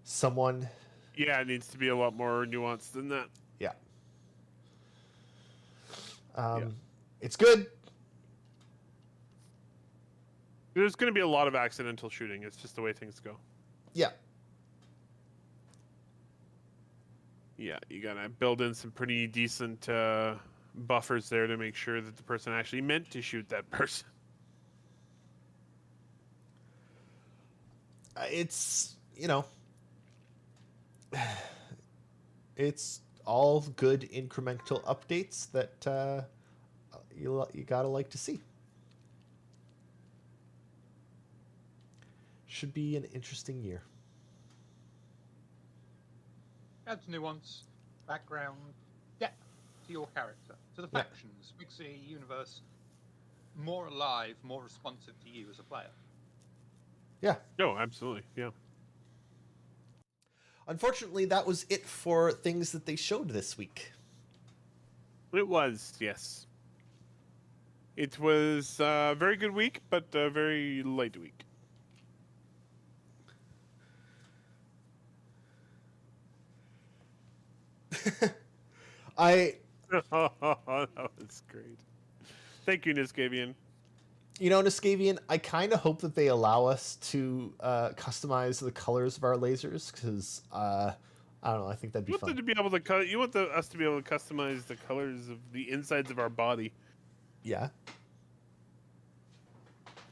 someone. Yeah, it needs to be a lot more nuanced than that. Yeah. Yeah. It's good. There's going to be a lot of accidental shooting. It's just the way things go. Yeah. Yeah, you got to build in some pretty decent buffers there to make sure that the person actually meant to shoot that person. It's, you know, it's all good incremental updates that you gotta like to see. Should be an interesting year. Adds nuance, background, depth to your character, to the Yeah. factions, makes the universe more alive, more responsive to you as a player. Yeah. No, absolutely. Yeah. Unfortunately, that was it for things that they showed this week. It was, yes. It was a very good week, but a very light week. I, That was great. Thank you, Niskavian. you know, Niskavian, I kind of hope that they allow us to customize the colors of our lasers because I don't know. I think that'd be You want fun. them to be able to you want us to be able to customize the colors of the insides of our body. Yeah.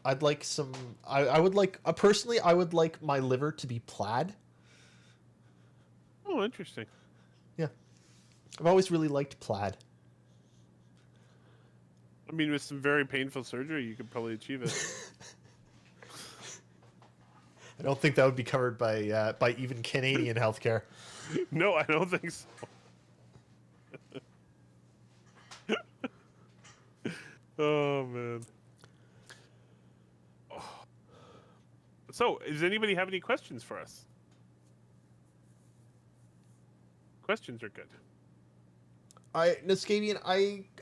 I'd like some. I would like personally. I would like my liver to be plaid. Oh, interesting. Yeah, I've always really liked plaid. I mean, with some very painful surgery, you could probably achieve it. I don't think that would be covered by even Canadian healthcare. No, I don't think so. Oh man. So, does anybody have any questions for us? Questions are good. Niskavian,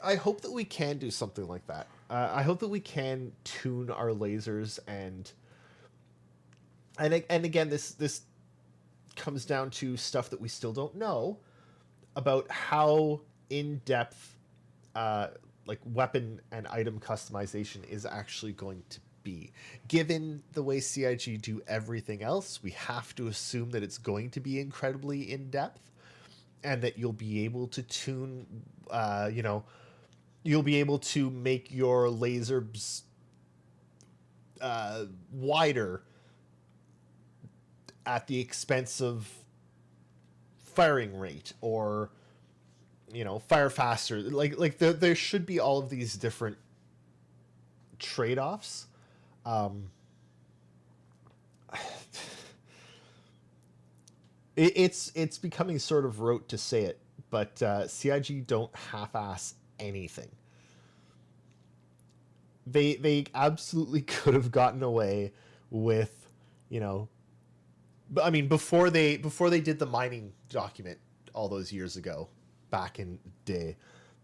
I hope that we can do something like that. I hope that we can tune our lasers and again, this comes down to stuff that we still don't know about how in depth, like weapon and item customization is actually going to be. Given the way CIG do everything else, we have to assume that it's going to be incredibly in depth. And that you'll be able to tune, you'll be able to make your lasers wider at the expense of firing rate, or fire faster. Like there should be all of these different trade-offs. It's becoming sort of rote to say it, but CIG don't half-ass anything. They absolutely could have gotten away with, I mean, before they did the mining document all those years ago, back in the day,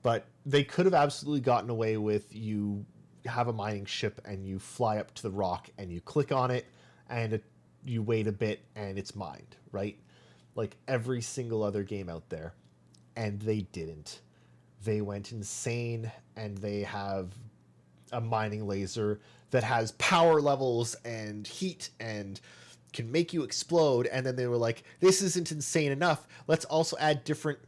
but they could have absolutely gotten away with, you have a mining ship and you fly up to the rock and you click on it and you wait a bit and it's mined, right? Like every single other game out there. And they didn't. They went insane, and they have a mining laser that has power levels and heat and can make you explode. And then they were like, this isn't insane enough. Let's also add different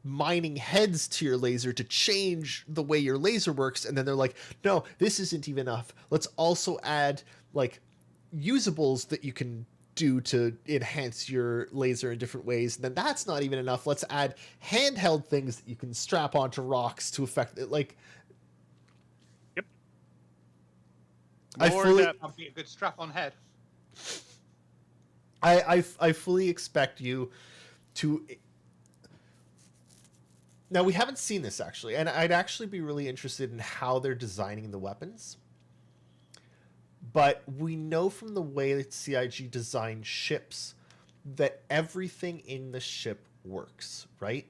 mining heads to your laser to change the way your laser works. And then they're like, no, this isn't even enough. Let's also add like usables that you can do to enhance your laser in different ways. And then that's not even enough. Let's add handheld things that you can strap onto rocks to affect it. Like, Yep. I More fully, depth. That'd be a good strap-on head. I fully expect you to. Now, we haven't seen this actually, and I'd actually be really interested in how they're designing the weapons. But we know from the way that CIG designed ships that everything in the ship works, right?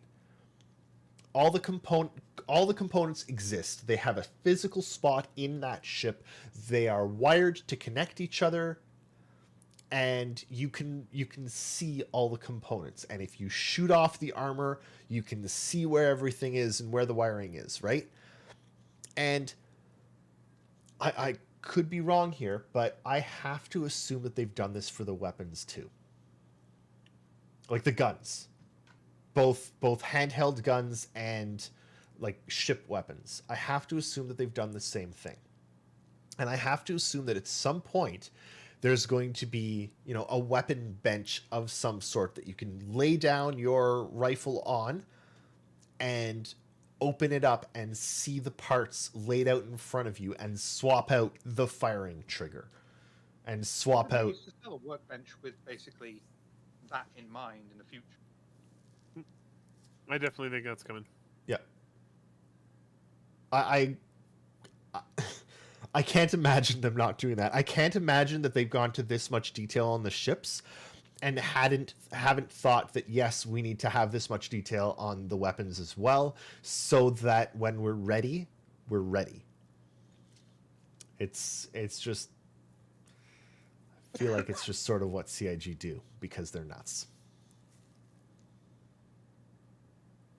All the components exist. They have a physical spot in that ship. They are wired to connect each other, and you can see all the components. And if you shoot off the armor, you can see where everything is and where the wiring is, right? And I could be wrong here, but I have to assume that they've done this for the weapons too. Like the guns. Both handheld guns and like ship weapons. I have to assume that they've done the same thing. And I have to assume that at some point there's going to be, you know, a weapon bench of some sort that you can lay down your rifle on and open it up and see the parts laid out in front of you and swap out the firing trigger and swap They out. used to sell a workbench with basically that in mind in the future. I definitely think that's coming. Yeah. I can't imagine them not doing that. I can't imagine that they've gone to this much detail on the ships and haven't thought that, yes, we need to have this much detail on the weapons as well, so that when we're ready, we're ready. It's just, I feel like it's just sort of what CIG do because they're nuts.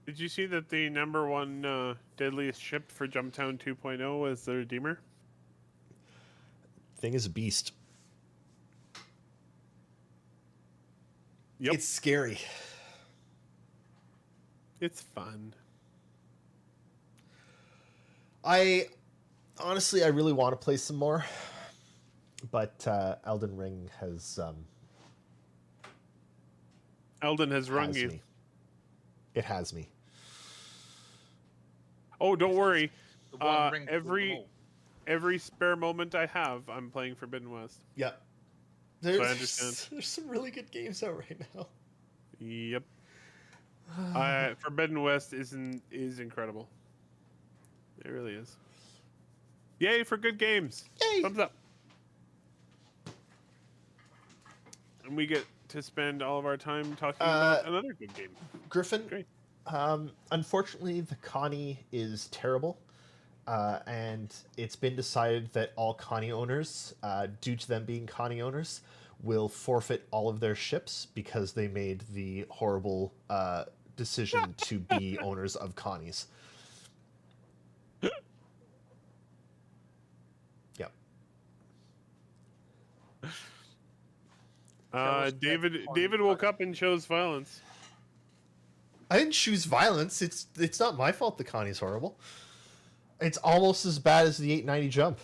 Did you see that the number one deadliest ship for Jumptown 2.0 is the Redeemer? Thing is a beast. Yep. It's scary. It's fun. I really want to play some more, but Elden Ring has Elden has rung has you. me. It has me. Oh, don't worry. The one ring to rule them all. Every spare moment I have, I'm playing Forbidden West. Yeah. I understand. There's some really good games out right now. Yep. Forbidden West is incredible. It really is. Yay for good games! Yay! Thumbs up. And we get to spend all of our time talking about another good game. Griffin, Great. Unfortunately, the Connie is terrible. And it's been decided that all Connie owners, due to them being Connie owners, will forfeit all of their ships because they made the horrible decision to be owners of Connies. Yep. David woke up and chose violence. I didn't choose violence. It's not my fault the Connie's horrible. It's almost as bad as the 890 jump.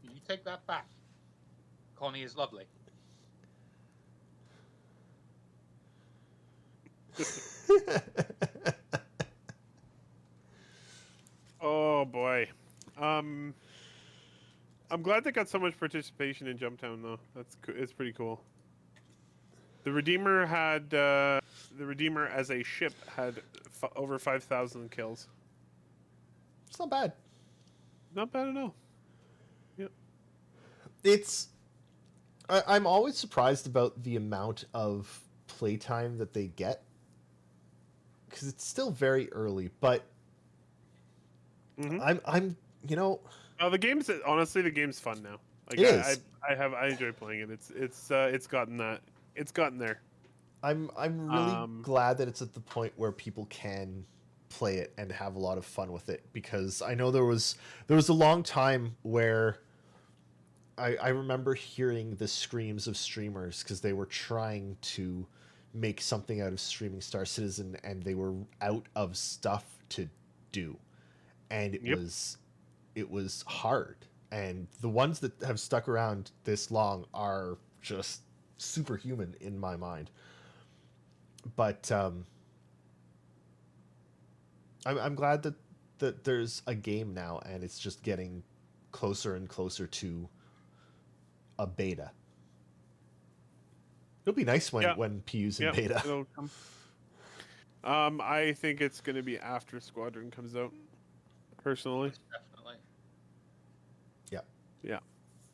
You take that back. Connie is lovely. Oh boy. I'm glad they got so much participation in Jumptown though. It's pretty cool. The Redeemer as a ship had over 5,000 kills. It's not bad. Not bad at all. Yep. I'm always surprised about the amount of playtime that they get because it's still very early, but I'm the game's honestly the game's fun now. Like It is. I enjoy playing it. It's gotten there. I'm really Um, glad that it's at the point where people can play it and have a lot of fun with it, because I know there was a long time where I remember hearing the screams of streamers because they were trying to make something out of streaming Star Citizen and they were out of stuff to do, and it Yep. was hard. And the ones that have stuck around this long are just superhuman in my mind. But I'm glad that there's a game now, and it's just getting closer and closer to a beta. It'll be nice when Yeah. PU's in Yeah, beta. it'll come. I think it's going to be after Squadron comes out, personally. Definitely. Yeah, Yeah.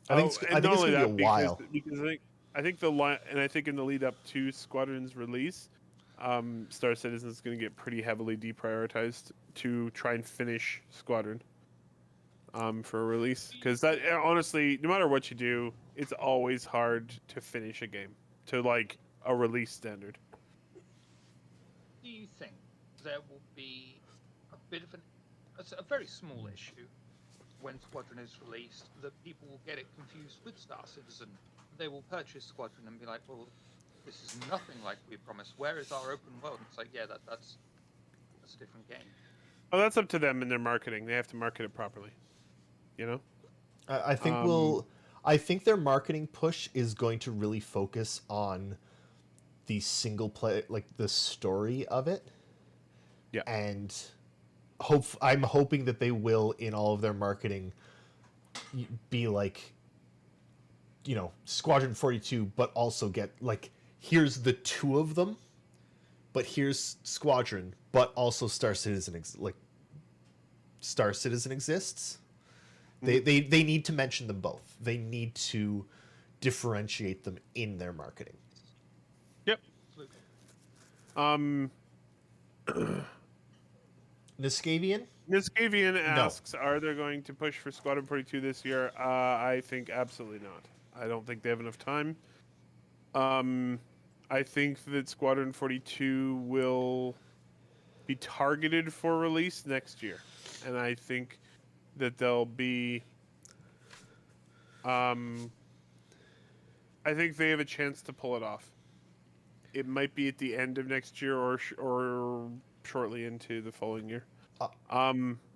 I think and not it's only gonna be a that, while. because I think the line, and I think in the lead up to Squadron's release, Star Citizen is going to get pretty heavily deprioritized to try and finish Squadron, for a release. Because that, honestly, no matter what you do, it's always hard to finish a game to like a release standard. Do you think there will be a bit of a very small issue when Squadron is released, that people will get it confused with Star Citizen? They will purchase Squadron and be like, well, this is nothing like we promised. Where is our open world? And it's like, yeah, that's a different game. Oh, that's up to them in their marketing. They have to market it properly. You know? I think Um, I think their marketing push is going to really focus on the single play, like the story of it. Yeah. And I'm hoping that they will, in all of their marketing, be like, Squadron 42, but also get like, here's the two of them, but here's Squadron, but also Star Citizen Star Citizen exists. They need to mention them both. They need to differentiate them in their marketing. Yep. Absolutely. Niskavian? Niskavian asks, are they going to push for Squadron 42 this year? I think absolutely not. I don't think they have enough time. I think that Squadron 42 will be targeted for release next year. And I think that they'll be... I think they have a chance to pull it off. It might be at the end of next year or shortly into the following year.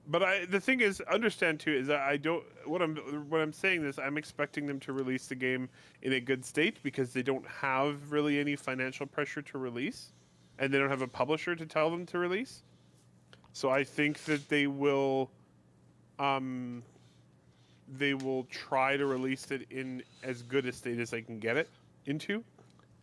But the thing is, understand too, is that I don't. What I'm saying is, I'm expecting them to release the game in a good state because they don't have really any financial pressure to release, and they don't have a publisher to tell them to release. So I think that they will try to release it in as good a state as they can get it into.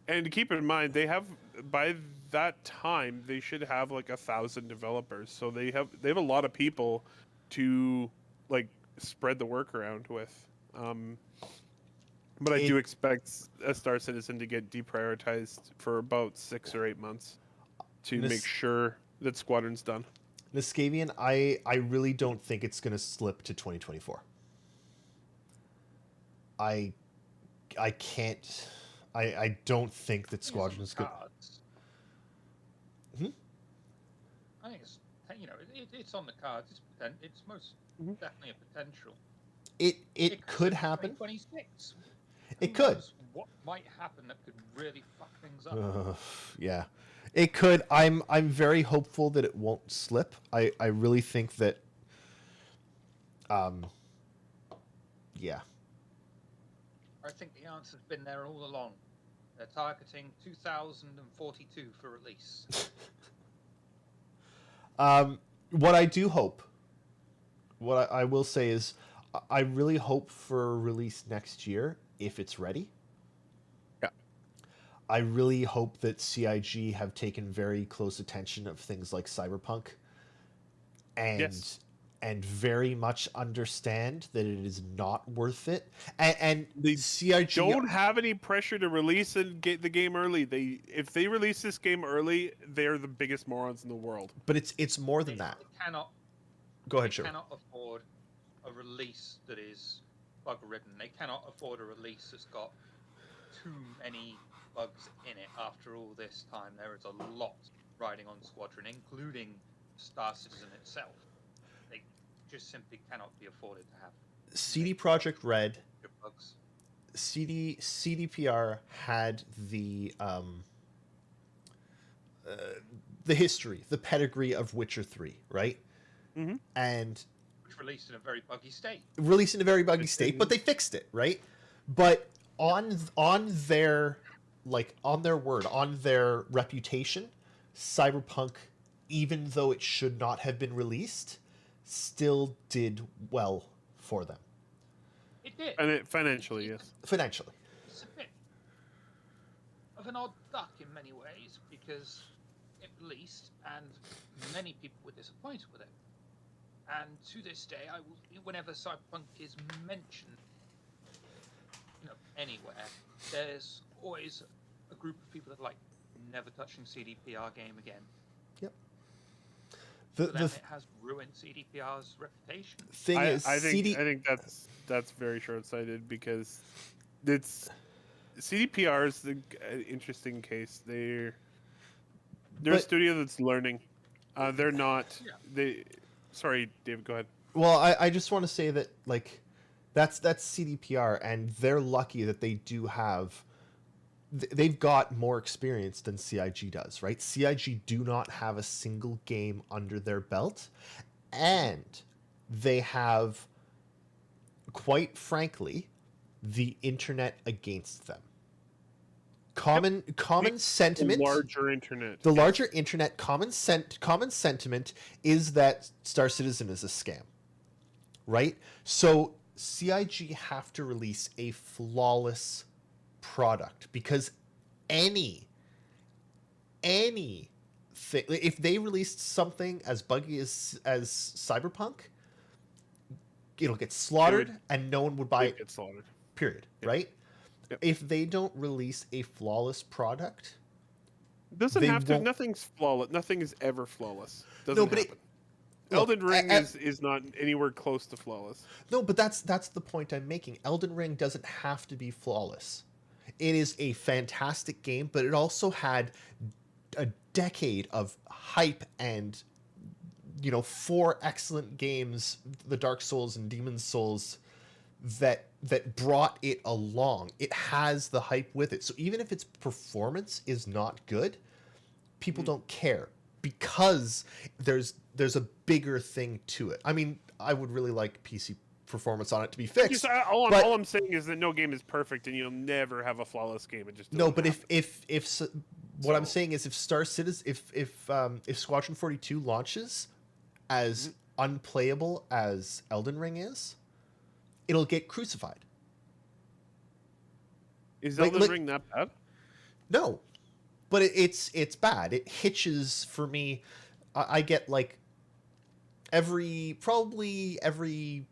And keep in mind, they have, by that time, they should have like 1,000 developers. So they have a lot of people to like spread the work around with. But I do expect a Star Citizen to get deprioritized for about 6 or 8 months to make sure that Squadron's done. Niskavian, I really don't think it's going to slip to 2024. I can't. I don't think that Squadron is good. I think it's on the cards. It's most definitely a potential. It could happen. 2026. It could. What might happen that could really fuck things up? Yeah, it could. I'm very hopeful that it won't slip. I really think that. Yeah. I think the answer's been there all along. They're targeting 2042 for release. What I do hope, what I will say is, I really hope for a release next year if it's ready. Yeah. I really hope that CIG have taken very close attention of things like Cyberpunk, and very much understand that it is not worth it. And they CIG don't have any pressure to release and get the game early. If they release this game early, they're the biggest morons in the world. But it's more than that. They cannot. Go ahead, They sure. cannot afford a release that is bug-ridden. They cannot afford a release that's got too many bugs in it after all this time. There is a lot riding on Squadron, including Star Citizen itself. They just simply cannot be afforded to have CD Projekt Red, bugs. CDPR had the history, the pedigree of Witcher 3, right? Mm-hmm. And Which released in a very buggy state. Released in a very buggy state, but they fixed it, right? But on their word, on their reputation, Cyberpunk, even though it should not have been released, still did well for them. It did. And financially, yes. Financially. It's a bit of an odd duck in many ways because it released and many people were disappointed with it. And to this day, whenever Cyberpunk is mentioned, anywhere, there's always a group of people that are like, never touching CDPR game again. Yep. It has ruined CDPR's reputation. I think that's very short-sighted because CDPR is the interesting case. They're a studio that's learning. They're not. Yeah. Sorry, David. Go ahead. Well, I just want to say that that's CDPR, and they're lucky that they do have. They've got more experience than CIG does, right? CIG do not have a single game under their belt, and they have, quite frankly, the internet against them. Common sentiment. The larger internet. The larger internet common sentiment is that Star Citizen is a scam, right? So CIG have to release a flawless product because any thing, if they released something as buggy as Cyberpunk, it'll get slaughtered and no one would buy it. Get slaughtered. Period. Yep. Right? Yep. If they don't release a flawless product, doesn't have to. Nothing's flawless. Nothing is ever flawless. Doesn't happen. Look, Elden Ring is not anywhere close to flawless. No, but that's the point I'm making. Elden Ring doesn't have to be flawless. It is a fantastic game, but it also had a decade of hype and 4 excellent games, the Dark Souls and Demon's Souls, that brought it along. It has the hype with it. So even if its performance is not good, people don't care because there's a bigger thing to it. I mean, I would really like PC performance on it to be fixed. All I'm saying is that no game is perfect, and you'll never have a flawless game. It just no. But happen. if what I'm saying is if Star Citizen, if Squadron 42 launches as unplayable as Elden Ring is, it'll get crucified. Is Elden Ring that bad? No, but it's bad. It hitches for me. I get probably every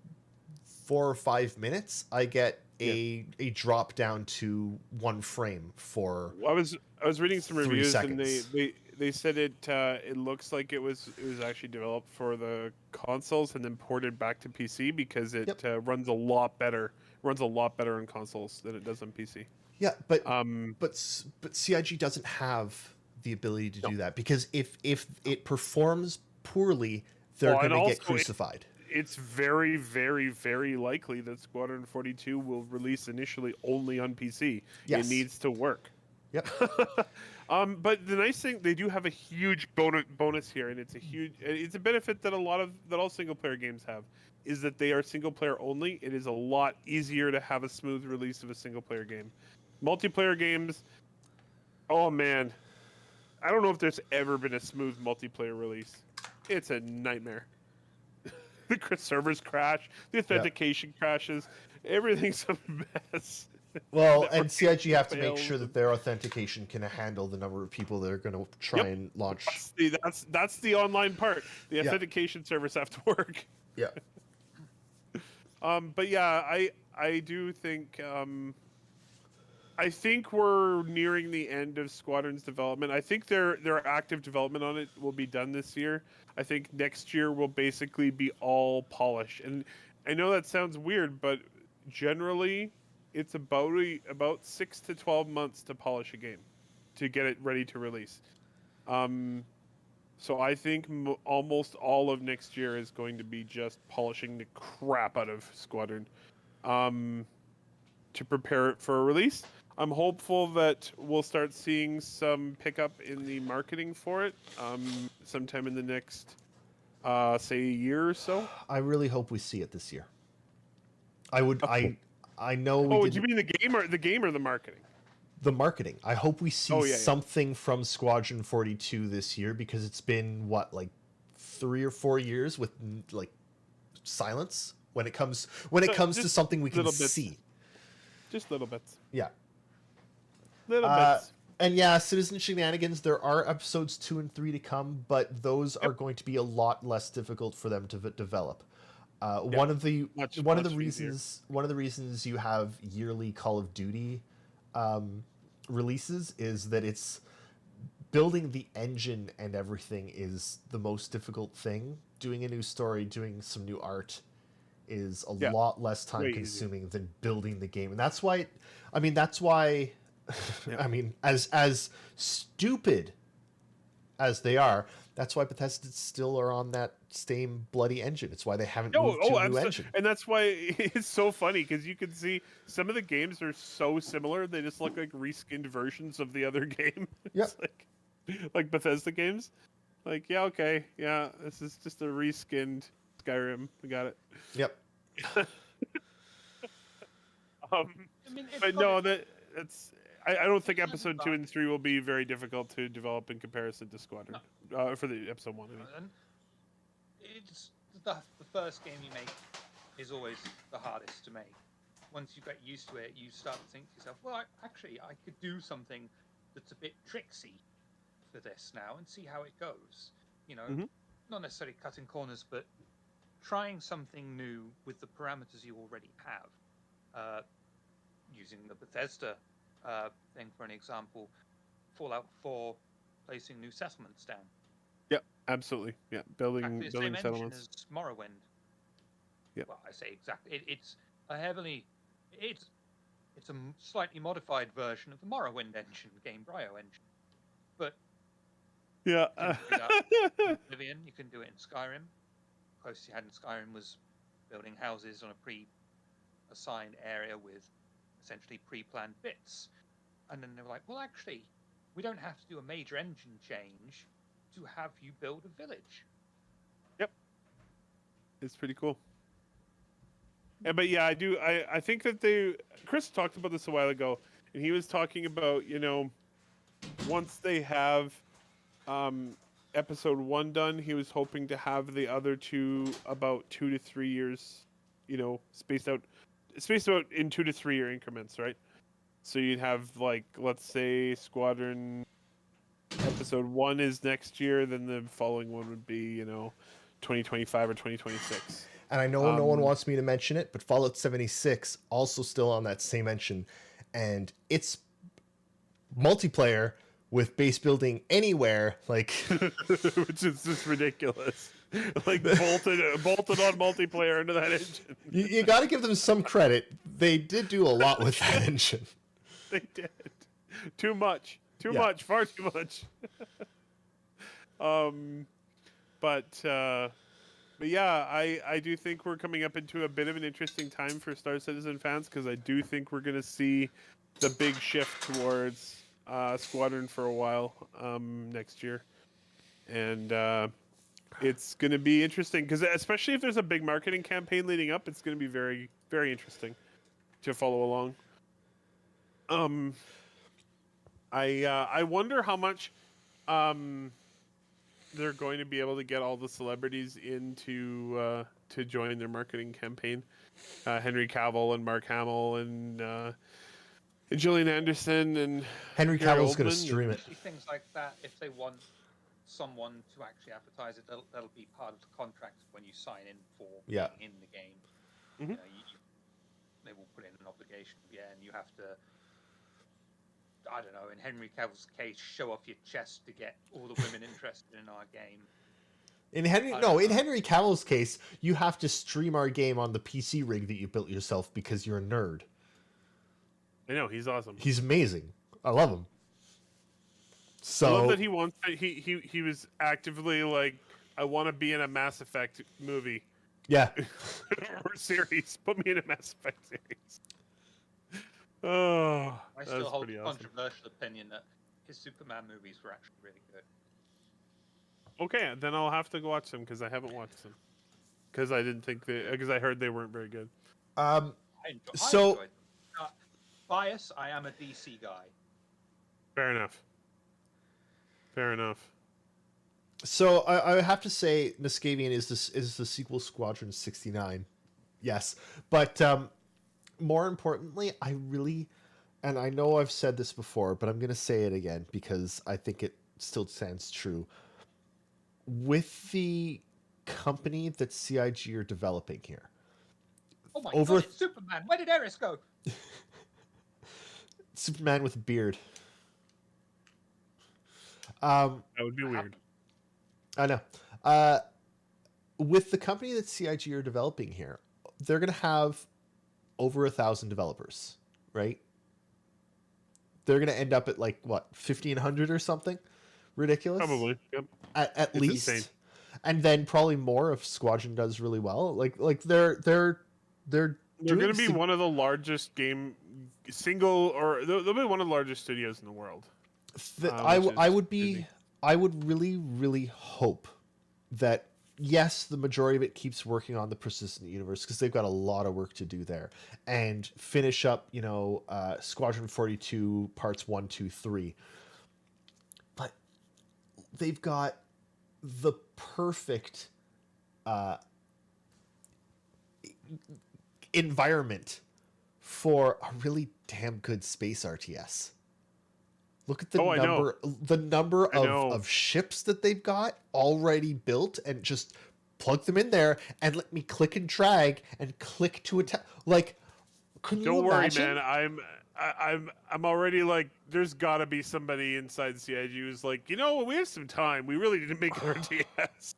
4 or 5 minutes, I get a drop down to 1 frame for. I was reading some reviews seconds. And they said it looks like it was actually developed for the consoles and then ported back to PC because it runs a lot better. Runs a lot better on consoles than it does on PC. Yeah, but CIG doesn't have the ability to do that because if it performs poorly, they're going to get crucified. It's very, very, very likely that Squadron 42 will release initially only on PC. Yes. It needs to work. Yep. But the nice thing, they do have a huge bonus here, and it's a benefit that all single player games have, is that they are single player only. It is a lot easier to have a smooth release of a single player game. Multiplayer games, oh man, I don't know if there's ever been a smooth multiplayer release. It's a nightmare. The servers crash, the authentication crashes, everything's a mess. Well, and CIG have to make sure that their authentication can handle the number of people that are going to try and launch. That's the online part. The authentication servers have to work. Yeah. But yeah, I do think I think we're nearing the end of Squadron's development. I think their active development on it will be done this year. I think next year will basically be all polish. And I know that sounds weird, but generally it's about 6 to 12 months to polish a game, to get it ready to release. So I think almost all of next year is going to be just polishing the crap out of Squadron, to prepare it for a release. I'm hopeful that we'll start seeing some pickup in the marketing for it, sometime in the next, say, a year or so. I really hope we see it this year. I would. I know we Oh, did do you mean the game or the marketing? the marketing. I hope we see Oh, yeah. something from Squadron 42 this year, because it's been what, like 3 or 4 years with like silence when it comes to Just something we can little bits. see. Just little bits. Yeah. Little bits. And yeah, Citizen Shenanigans, there are episodes 2 and 3 to come, but those are going to be a lot less difficult for them to develop. One of the reasons you have yearly Call of Duty releases is that it's building the engine, and everything is the most difficult thing. Doing a new story, doing some new art is a lot less time consuming than building the game. And that's why I mean, as stupid as they are, that's why Bethesda still are on that same bloody engine. It's why they haven't moved to a new engine. And that's why it's so funny, because you can see some of the games are so similar. They just look like reskinned versions of the other game. Yep. It's like Bethesda games. Like, yeah, okay. Yeah, this is just a reskinned Skyrim. We got it. Yep. I mean, But no, that's... I don't think episode 2 and 3 will be very difficult to develop in comparison to Squadron. For the episode 1, I mean. And it's the first game you make is always the hardest to make. Once you get used to it, you start to think to yourself, well, I could do something that's a bit tricksy for this now and see how it goes. You know, not necessarily cutting corners, but trying something new with the parameters you already have. Using the Bethesda thing for an example, Fallout 4 placing new settlements down. Yep, absolutely. Yeah, building same settlements. Engine as Morrowind. Yep. Well, I say exactly. It's a slightly modified version of the Morrowind engine, Game Brio engine. But yeah, you can do that in Oblivion, you can do it in Skyrim. The closest you had in Skyrim was building houses on a pre-assigned area with essentially pre-planned bits. And then they were like, well, actually, we don't have to do a major engine change to have you build a village. Yep. It's pretty cool. Yeah, but yeah, I think that Chris talked about this a while ago, and he was talking about, you know, once they have episode 1 done, he was hoping to have the other two about 2 to 3 years, you know, spaced out in 2 to 3 year increments, right? So you'd have, like, let's say Squadron episode 1 is next year, then the following one would be, you know, 2025 or 2026. And I know no one wants me to mention it, but Fallout 76 also still on that same engine, and it's multiplayer with base building anywhere, like which is just ridiculous. Like bolted on multiplayer into that engine. You got to give them some credit. They did do a lot with that engine. They did. Too much, far too much. But yeah, I do think we're coming up into a bit of an interesting time for Star Citizen fans, because I do think we're going to see the big shift towards Squadron for a while next year. And it's going to be interesting, because especially if there's a big marketing campaign leading up, it's going to be very, very interesting to follow along. I wonder how much they're going to be able to get all the celebrities into to join their marketing campaign. Henry Cavill and Mark Hamill and Gillian Anderson and Henry Cavill's going to stream it. Things like that, if they want someone to actually advertise it, that'll be part of the contract when you sign in for being in the game. Mm-hmm. You know, they will put in an obligation, and you have to, I don't know, in Henry Cavill's case, show off your chest to get all the women interested in our game. In Henry Cavill's case, you have to stream our game on the PC rig that you built yourself because you're a nerd. I know he's awesome. He's amazing. I love him. So I love that he wants. He was actively like, I want to be in a Mass Effect movie yeah, or series. Put me in a Mass Effect series. Oh, I that still was hold pretty the awesome. controversial opinion that his Superman movies were actually really good. Okay, then I'll have to go watch them because I haven't watched them. Because I didn't think because I heard they weren't very good. I So- enjoyed them. Bias, I am a DC guy. Fair enough. Fair enough. So I have to say, Niskavian is the sequel Squadron 69. Yes, but more importantly, I really, and I know I've said this before, but I'm going to say it again because I think it still stands true. With the company that CIG are developing here, Oh my Over- god, it's Superman! Where did Eris go? Superman with a beard. That would be weird. I know. With the company that CIG are developing here, they're going to have over 1,000 developers, right? They're going to end up at like what 1,500 or something ridiculous. Probably. Yep. At It's least, insane. and then probably more if Squadron does really well. Like they're They're going to be one of the largest they'll be one of the largest studios in the world. I which is would be crazy. I would really hope that yes, the majority of it keeps working on the persistent universe because they've got a lot of work to do there and finish up, Squadron 42 parts 1, 2, 3. But they've got the perfect environment for a really damn good space RTS. Look at the Oh, I know. number I know. of ships that they've got already built, and just plug them in there and let me click and drag and click to attack. Like, can you Don't worry, imagine? man. I'm already like, there's got to be somebody inside CIG who's like, we have some time. We really need to make an RTS.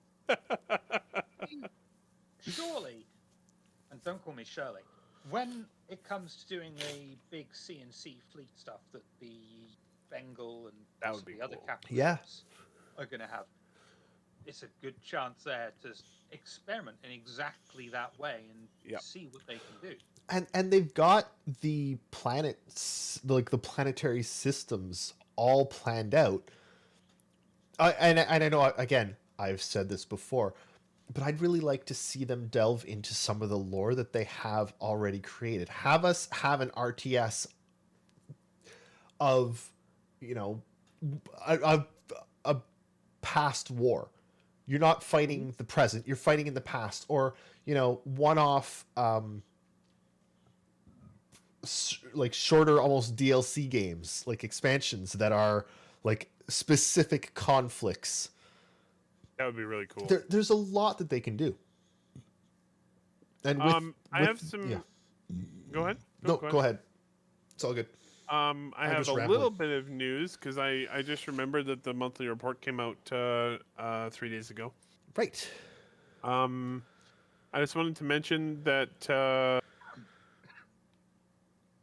Surely, and don't call me Shirley, when it comes to doing the big CNC fleet stuff that the Bengal and That would be the other cool. captains Yeah. are going to have, it's a good chance there to experiment in exactly that way and Yep. see what they can do. And they've got the planets, like the planetary systems, all planned out. And I know, again, I've said this before, but I'd really like to see them delve into some of the lore that they have already created. Have us have an RTS of, a past war. You're not fighting the present, you're fighting in the past. Or, one-off, like shorter, almost DLC games, like expansions that are like specific conflicts. That would be really cool. There's a lot that they can do. And I have some. Yeah. Go ahead. No, go ahead. It's all good. I have just a rambling. little bit of news because I just remembered that the monthly report came out 3 days ago. Right. I just wanted to mention that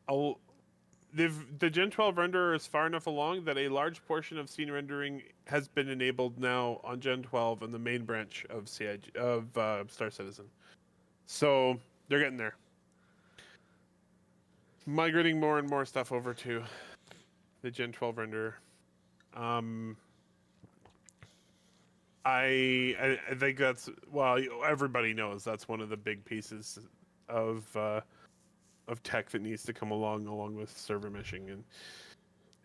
the Gen 12 renderer is far enough along that a large portion of scene rendering has been enabled now on Gen 12 on the main branch of CIG of Star Citizen. So they're getting there. Migrating more and more stuff over to the Gen 12 renderer. I think that's, well, everybody knows that's one of the big pieces of tech that needs to come along with server meshing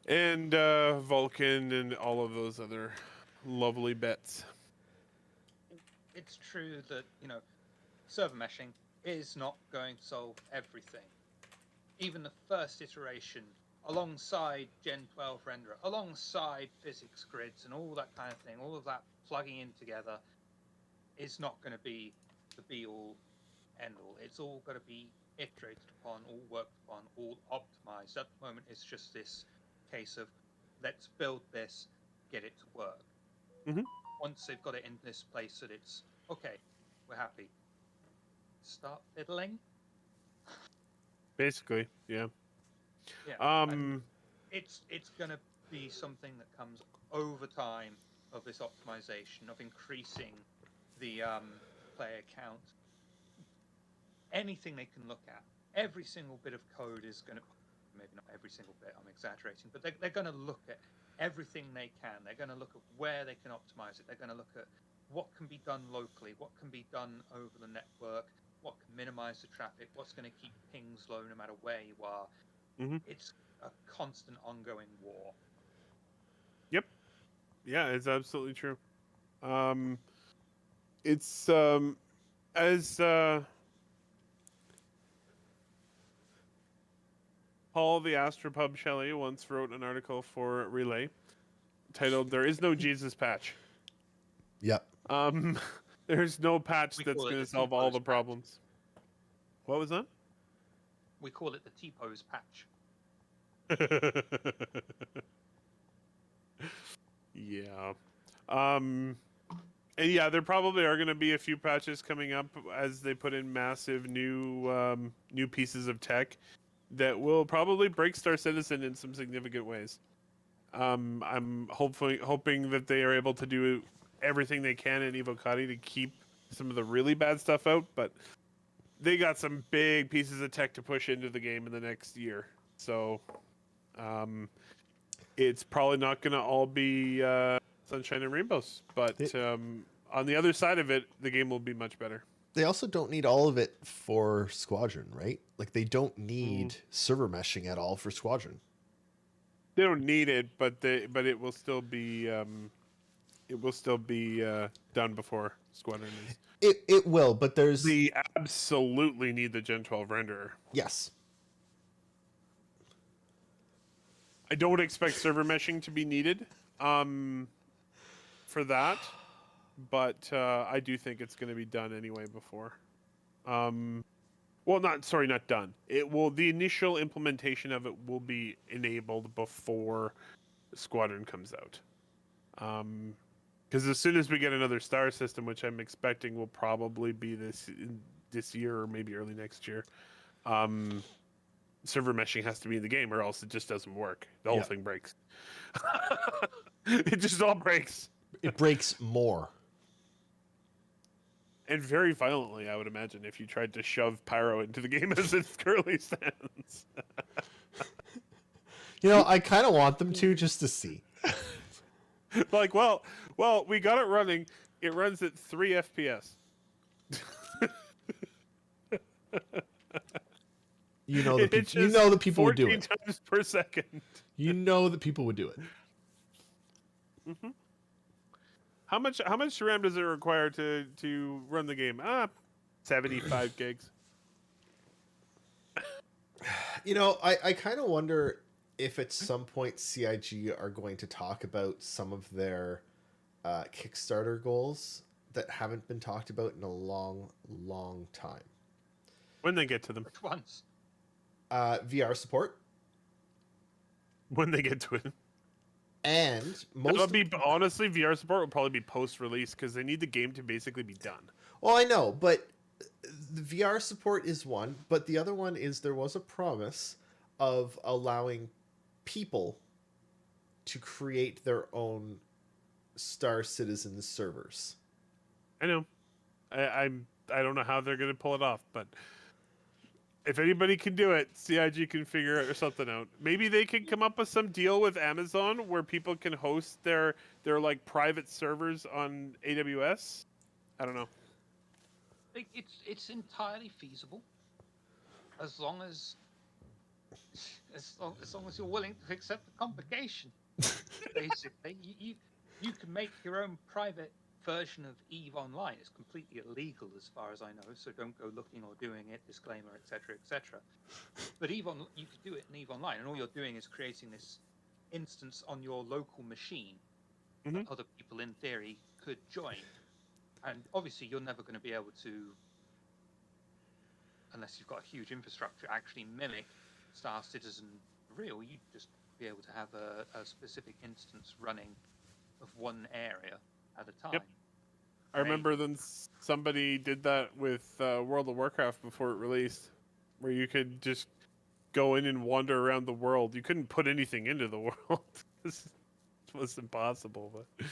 and Vulkan and all of those other lovely bits. It's true that, server meshing is not going to solve everything. Even the first iteration, alongside Gen 12 renderer, alongside physics grids and all that kind of thing, all of that plugging in together is not going to be the be-all, end-all. It's all going to be iterated upon, all worked upon, all optimized. At the moment, it's just this case of, let's build this, get it to work. Mm-hmm. Once they've got it in this place that it's, okay, we're happy, start fiddling. Basically, yeah. Yeah, Um, it's going to be something that comes over time of this optimization of increasing the player count. Anything they can look at, every single bit of code is going to, maybe not every single bit, I'm exaggerating, but they're going to look at everything they can. They're going to look at where they can optimize it. They're going to look at what can be done locally, what can be done over the network, what can minimize the traffic, what's going to keep pings low no matter where you are. mhm. It's a constant ongoing war. Yep. Yeah, it's absolutely true. Um, it's as Paul the Astropub Shelley once wrote an article for Relay titled "There is no Jesus patch." Yep. There's no patch We that's call it going the to solve all T-pose the patch. problems. What was that? We call it the T-pose patch. Yeah. And yeah, there probably are going to be a few patches coming up as they put in massive new pieces of tech that will probably break Star Citizen in some significant ways. I'm hoping that they are able to do everything they can in Evocati to keep some of the really bad stuff out, but they got some big pieces of tech to push into the game in the next year. So, it's probably not going to all be sunshine and rainbows, but on the other side of it, the game will be much better. They also don't need all of it for Squadron, right? Like they don't need server meshing at all for Squadron. They don't need it, but it will still be done before Squadron is. It will, but there's They absolutely need the Gen 12 renderer. yes. I don't expect server meshing to be needed for that, but I do think it's going to be done anyway before. Well, not done. It will. The initial implementation of it will be enabled before Squadron comes out. Because as soon as we get another star system, which I'm expecting will probably be this year or maybe early next year, server meshing has to be in the game, or else it just doesn't work. The whole thing breaks. It just all breaks. It breaks more. And very violently, I would imagine, if you tried to shove Pyro into the game as it currently stands. You know, I kind of want them to just to see. Like, well, we got it running. It runs at 3 FPS. You know the people would do 14 it. times per second. You know that people would do it. Mm-hmm. How much RAM does it require to run the game? 75 gigs. You know, I kind of wonder if at some point CIG are going to talk about some of their Kickstarter goals that haven't been talked about in a long, long time. When they get to them. Which ones? VR support. When they get to it. And honestly, VR support will probably be post-release because they need the game to basically be done. Well, I know, but the VR support is one, but the other one is there was a promise of allowing people to create their own Star Citizen servers. I know. I don't know how they're going to pull it off, but if anybody can do it, CIG can figure something out. Maybe they can come up with some deal with Amazon where people can host their like private servers on AWS. I don't know. It's entirely feasible, as long as you're willing to accept the complication. Basically, you can make your own private version of EVE Online. It's completely illegal as far as I know, so don't go looking or doing it. Disclaimer, etc., etc. But you could do it in EVE Online, and all you're doing is creating this instance on your local machine that other people, in theory, could join. And obviously, you're never going to be able to, unless you've got a huge infrastructure, actually mimic Star Citizen real. You'd just be able to have a specific instance running of one area at a time. Yep. I remember then somebody did that with World of Warcraft before it released, where you could just go in and wander around the world. You couldn't put anything into the world. It was impossible, but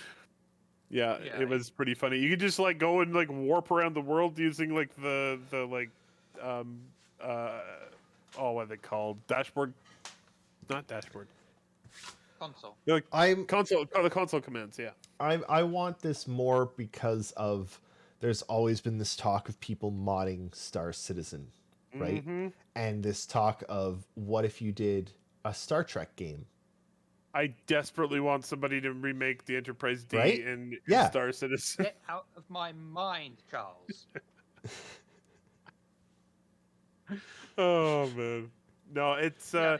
yeah, Yeah, it was pretty funny. You could just like go and like warp around the world using like the like um oh, what are they called? Dashboard, not dashboard. console. Like I'm the console commands, yeah. I want this more because of there's always been this talk of people modding Star Citizen, right? Mm-hmm. And this talk of what if you did a Star Trek game, I desperately want somebody to remake the Enterprise D Right? in Yeah. Star Citizen. Get out of my mind, Charles. Oh man, no, it's Yeah,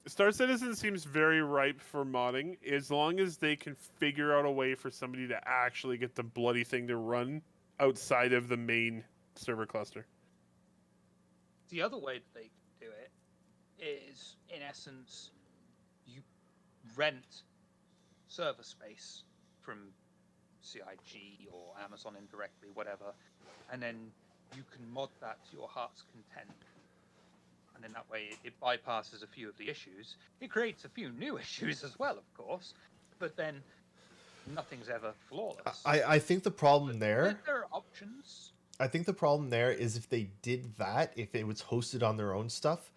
Star Citizen seems very ripe for modding as long as they can figure out a way for somebody to actually get the bloody thing to run outside of the main server cluster. the other way that they do it is, in essence, you rent server space from CIG or Amazon indirectly, whatever, and then you can mod that to your heart's content. And in that way, it bypasses a few of the issues. It creates a few new issues as well, of course, but then nothing's ever flawless. I think the problem But there there are options. I think the problem there is if they did that, if it was hosted on their own stuff,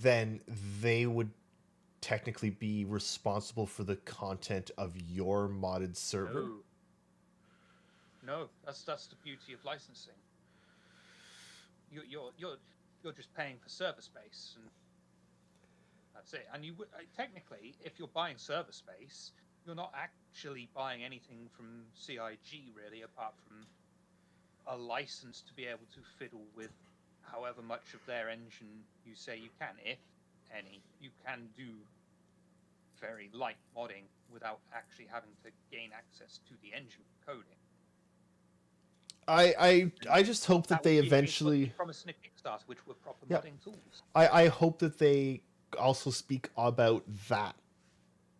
then they would technically be responsible for the content of your modded server. No, that's the beauty of licensing. You're just paying for server space, and that's it. And you would technically, if you're buying server space, you're not actually buying anything from CIG really, apart from a license to be able to fiddle with however much of their engine you say you can, if any. You can do very light modding without actually having to gain access to the engine coding. I just hope that they would be eventually from a Snick Kickstarter, which were proper Yep. modding tools. I hope that they also speak about that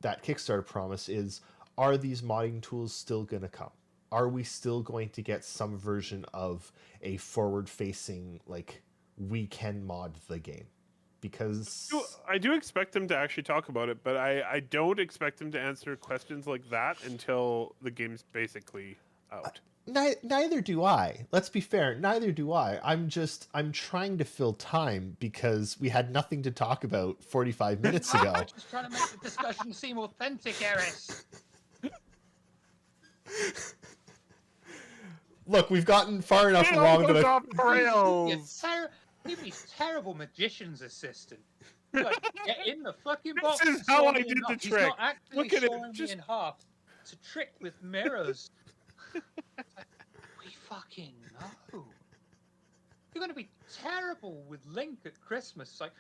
Kickstarter promise is, are these modding tools still going to come? Are we still going to get some version of a forward-facing, like, we can mod the game? Because I do expect them to actually talk about it, but I don't expect them to answer questions like that until the game's basically out. neither do I. Let's be fair, neither do I. I'm trying to fill time because we had nothing to talk about 45 minutes ago. I'm just trying to make the discussion seem authentic, Eris. Look, we've gotten far enough along that off the rails. You're these terrible magician's assistant. Like, get in the fucking box. This is and how saw I me did in the half. He's trick. not actually Look at it, sawing just- me in half. It's a trick with mirrors. We fucking know. You're going to be terrible with Link at Christmas. It's like,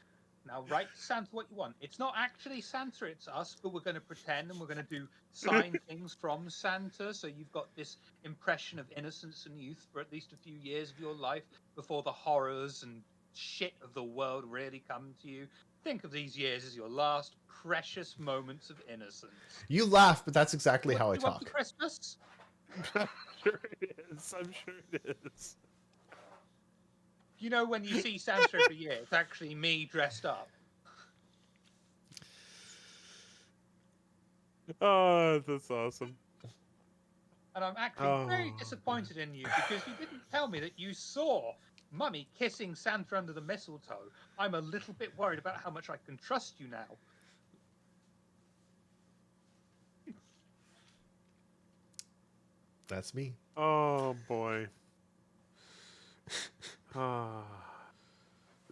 now write to Santa what you want. It's not actually Santa, it's us, but we're going to pretend and we're going to do sign things from Santa. So you've got this impression of innocence and youth for at least a few years of your life before the horrors and shit of the world really come to you. Think of these years as your last precious moments of innocence. you laugh, but that's exactly What how I do you want talk. for Christmas? I'm sure it is. I'm sure it is. You know, when you see Santa every year, it's actually me dressed up. Oh, that's awesome. And I'm actually very disappointed in you because you didn't tell me that you saw Mummy kissing Santa under the mistletoe. I'm a little bit worried about how much I can trust you now. That's me. Oh boy.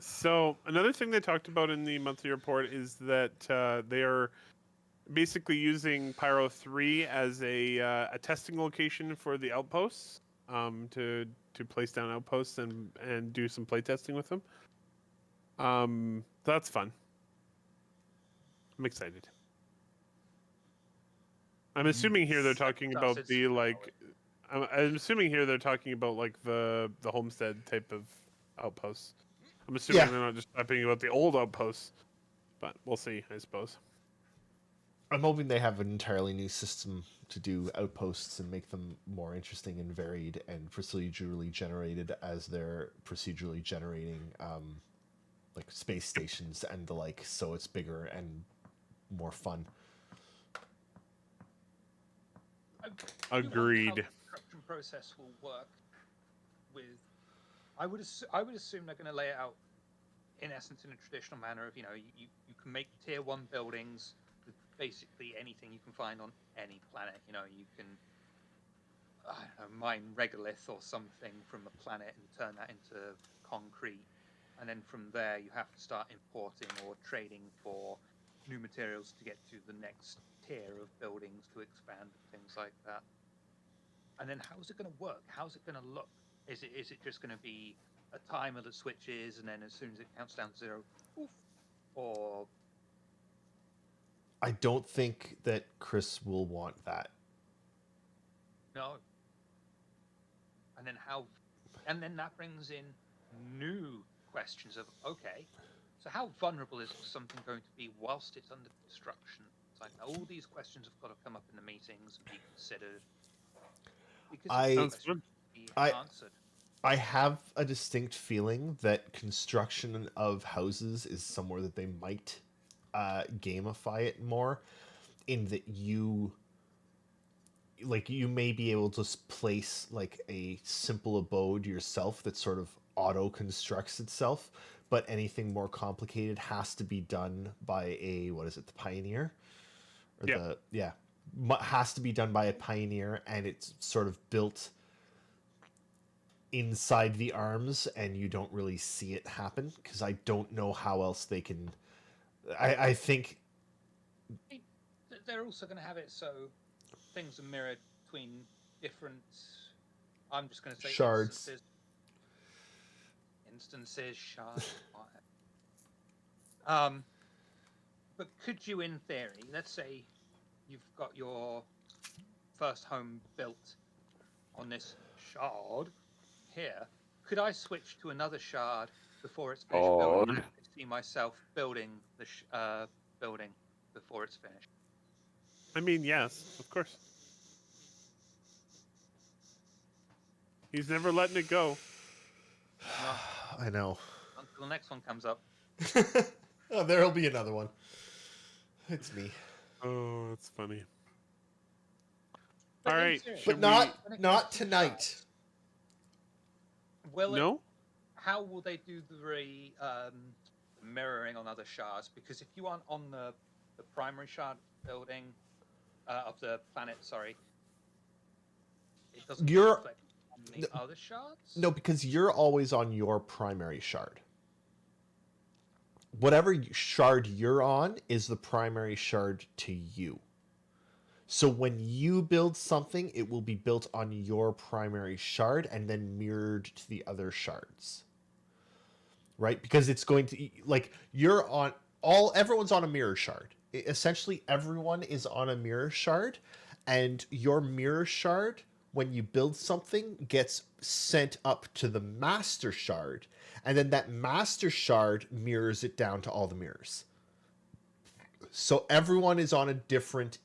So another thing they talked about in the monthly report is that they are basically using Pyro 3 as a testing location for the outposts, to place down outposts and do some play testing with them. That's fun. I'm excited. I'm assuming here they're talking about the like. I'm assuming here they're talking about like the homestead type of outposts. I'm assuming Yeah. they're not just talking about the old outposts, but we'll see, I suppose. I'm hoping they have an entirely new system to do outposts and make them more interesting and varied and procedurally generated as they're procedurally generating like space stations and the like, so it's bigger and more fun. I do wonder how Agreed. the construction process will work with. I would assume they're going to lay it out in essence in a traditional manner of, you can make tier 1 buildings with basically anything you can find on any planet. You can, I don't know, mine regolith or something from a planet and turn that into concrete, and then from there you have to start importing or trading for new materials to get to the next tier of buildings to expand and things like that. And then how's it going to work? How's it going to look? Is it just going to be a timer that switches, and then as soon as it counts down to 0, poof? Or I don't think that Chris will want that. no? And then and then that brings in new questions of, okay, so how vulnerable is something going to be whilst it's under construction? It's like all these questions have got to come up in the meetings and be considered. Because Sounds good. be I- answered. I have a distinct feeling that construction of houses is somewhere that they might gamify it more, in that you may be able to place like a simple abode yourself that sort of auto constructs itself, but anything more complicated has to be done by the pioneer, or has to be done by a pioneer, and it's sort of built inside the arms and you don't really see it happen, because I don't know how else they can. I think They're also going to have it so things are mirrored between different, I'm just going to say shards. Instances, shards. But could you, in theory, let's say you've got your first home built on this shard here, could I switch to another shard before it's finished building? I see myself building the building before it's finished. I mean, yes, of course. He's never letting it go. No, I know. until the next one comes up. Oh, there'll be another one. It's me. Oh, that's funny. But All in right, theory, But should not tonight. Will it, No? how will they do the mirroring on other shards? Because if you aren't on the primary shard building of the planet, sorry, it doesn't You're- reflect on the other shards? No, because you're always on your primary shard. Whatever shard you're on is the primary shard to you. So when you build something, it will be built on your primary shard and then mirrored to the other shards. Right? Because it's going to, like, everyone's on a mirror shard. Essentially, everyone is on a mirror shard, and your mirror shard, when you build something, gets sent up to the master shard, and then that master shard mirrors it down to all the mirrors. So everyone is on a different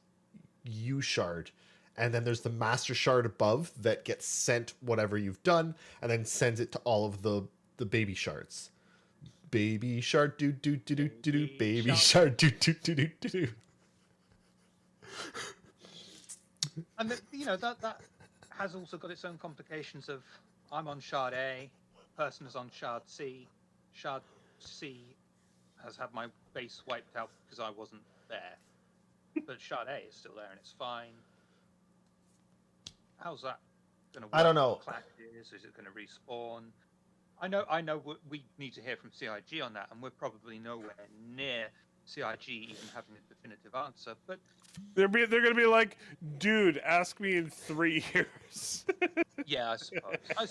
U shard, and then there's the master shard above that gets sent whatever you've done, and then sends it to all of the baby shards. Baby shark do do do do do do. Baby shark do do do do do do. And that has also got its own complications of, I'm on shard A, person is on shard C. Shard C has had my base wiped out because I wasn't there. But shard A is still there and it's fine. How's that going to work? I don't know. Clashes? Is it going to respawn? I know we need to hear from CIG on that, and we're probably nowhere near CIG even having a definitive answer. But They're going to be like, dude, ask me in 3 years. yeah, I suppose so.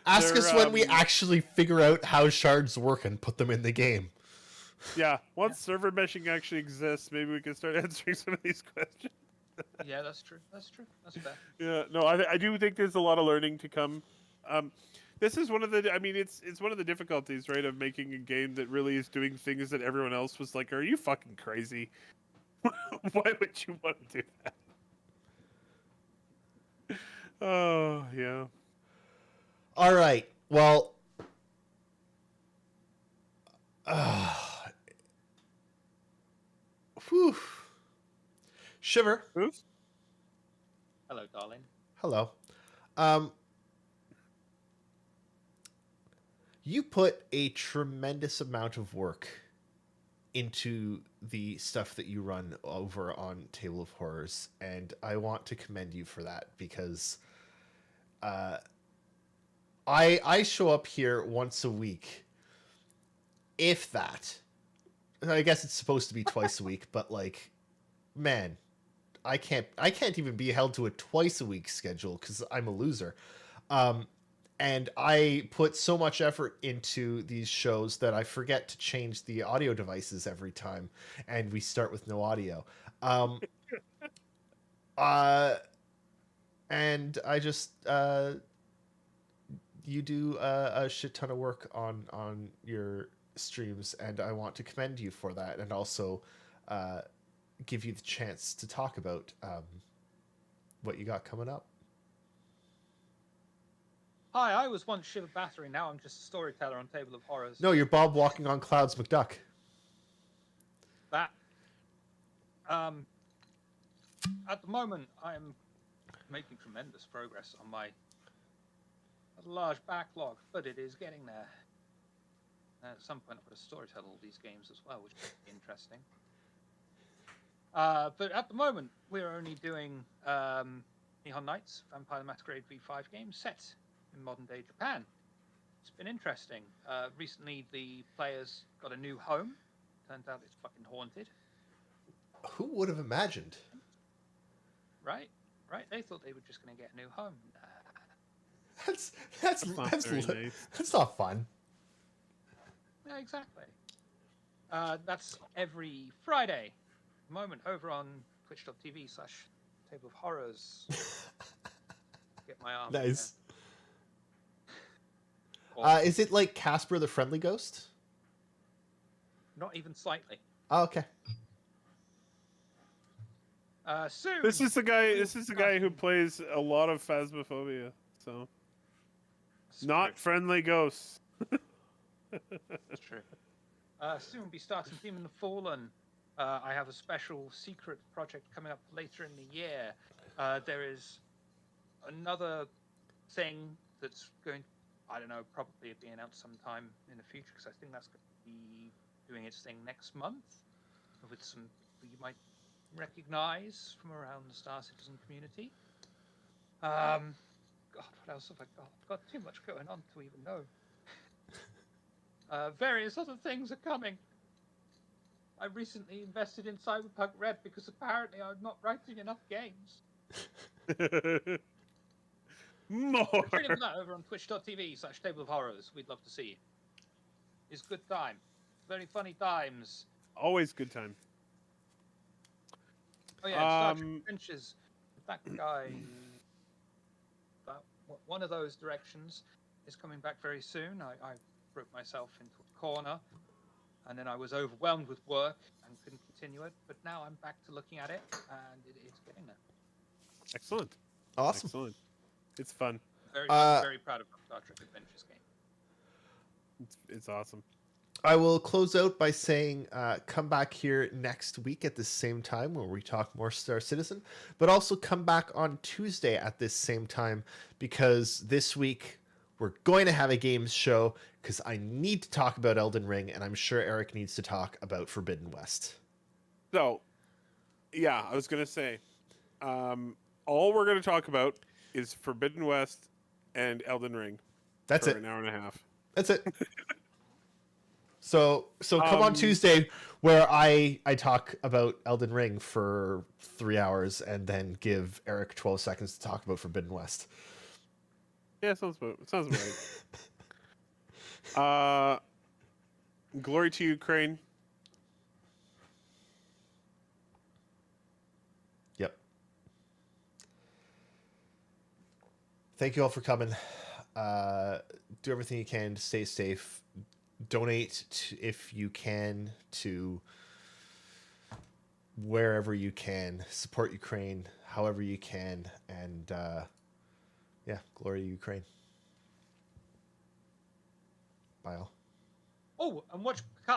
Ask They're, us when we actually figure out how shards work and put them in the game. Yeah, once server meshing actually exists, maybe we can start answering some of these questions. Yeah, that's true. That's fair. Yeah, no, I do think there's a lot of learning to come. This is one of the, it's one of the difficulties, right, of making a game that really is doing things that everyone else was like, are you fucking crazy? Why would you want to do that? Oh, yeah. All right. Well, whew. Shiver. Oops. Hello, darling. Hello. Um, you put a tremendous amount of work into the stuff that you run over on Table of Horrors, and I want to commend you for that because I show up here once a week, if that. I guess it's supposed to be twice a week, but like, man, I can't even be held to a twice a week schedule because I'm a loser. And I put so much effort into these shows that I forget to change the audio devices every time, and we start with no audio. And I just you do a shit ton of work on your streams, and I want to commend you for that, and also give you the chance to talk about what you got coming up. Hi, I was once Shiver Battery. Now I'm just a storyteller on Table of Horrors. No, you're Bob walking on clouds, McDuck. That. At the moment, I'm making tremendous progress on my large backlog, but it is getting there. At some point, I'm going to storytell all these games as well, which is interesting. But at the moment, we're only doing Neon Knights, Vampire the Masquerade V5 games set in modern-day Japan. It's been interesting. Recently, the players got a new home. Turns out it's fucking haunted. Who would have imagined? Right? They thought they were just going to get a new home. That's not fun. Yeah, exactly. That's every Friday. Moment over on twitch.tv/Table of Horrors. Get my arm. Nice. Is it like Casper the Friendly Ghost? Not even slightly. Oh, okay. Soon. This is the guy who plays a lot of Phasmophobia. So, not friendly ghosts. That's true. Soon we'll be starting Demon the Fallen. I have a special secret project coming up later in the year. There is another thing that's going, I don't know, probably be announced sometime in the future, because I think that's going to be doing its thing next month with some people you might recognize from around the Star Citizen community. God, what else have I got? I've got too much going on to even know. Various other things are coming. I recently invested in Cyberpunk Red because apparently I'm not writing enough games. More. Tweet that over on twitch.tv/Table of Horrors. We'd love to see you. It's a good time. Very funny times. Always good time. Oh yeah, Star Trek Adventures. That guy, one of those directions is coming back very soon. I broke myself into a corner, and then I was overwhelmed with work and couldn't continue it. But now I'm back to looking at it, and it's getting there. Excellent. Awesome. Excellent. It's fun. I'm very proud of the Star Trek Adventures game. It's awesome. I will close out by saying come back here next week at the same time where we talk more Star Citizen, but also come back on Tuesday at this same time, because this week we're going to have a games show because I need to talk about Elden Ring, and I'm sure Eric needs to talk about Forbidden West. So, yeah, I was going to say, all we're going to talk about is Forbidden West and Elden Ring. That's for it. An hour and a half. That's it. So come on Tuesday where I talk about Elden Ring for 3 hours and then give Eric 12 seconds to talk about Forbidden West. Yeah, sounds about right. Glory to Ukraine. Yep. Thank you all for coming. Do everything you can to stay safe. Donate if you can to wherever you can. Support Ukraine however you can. And yeah, glory to Ukraine. Kyle. Oh, and watch Picard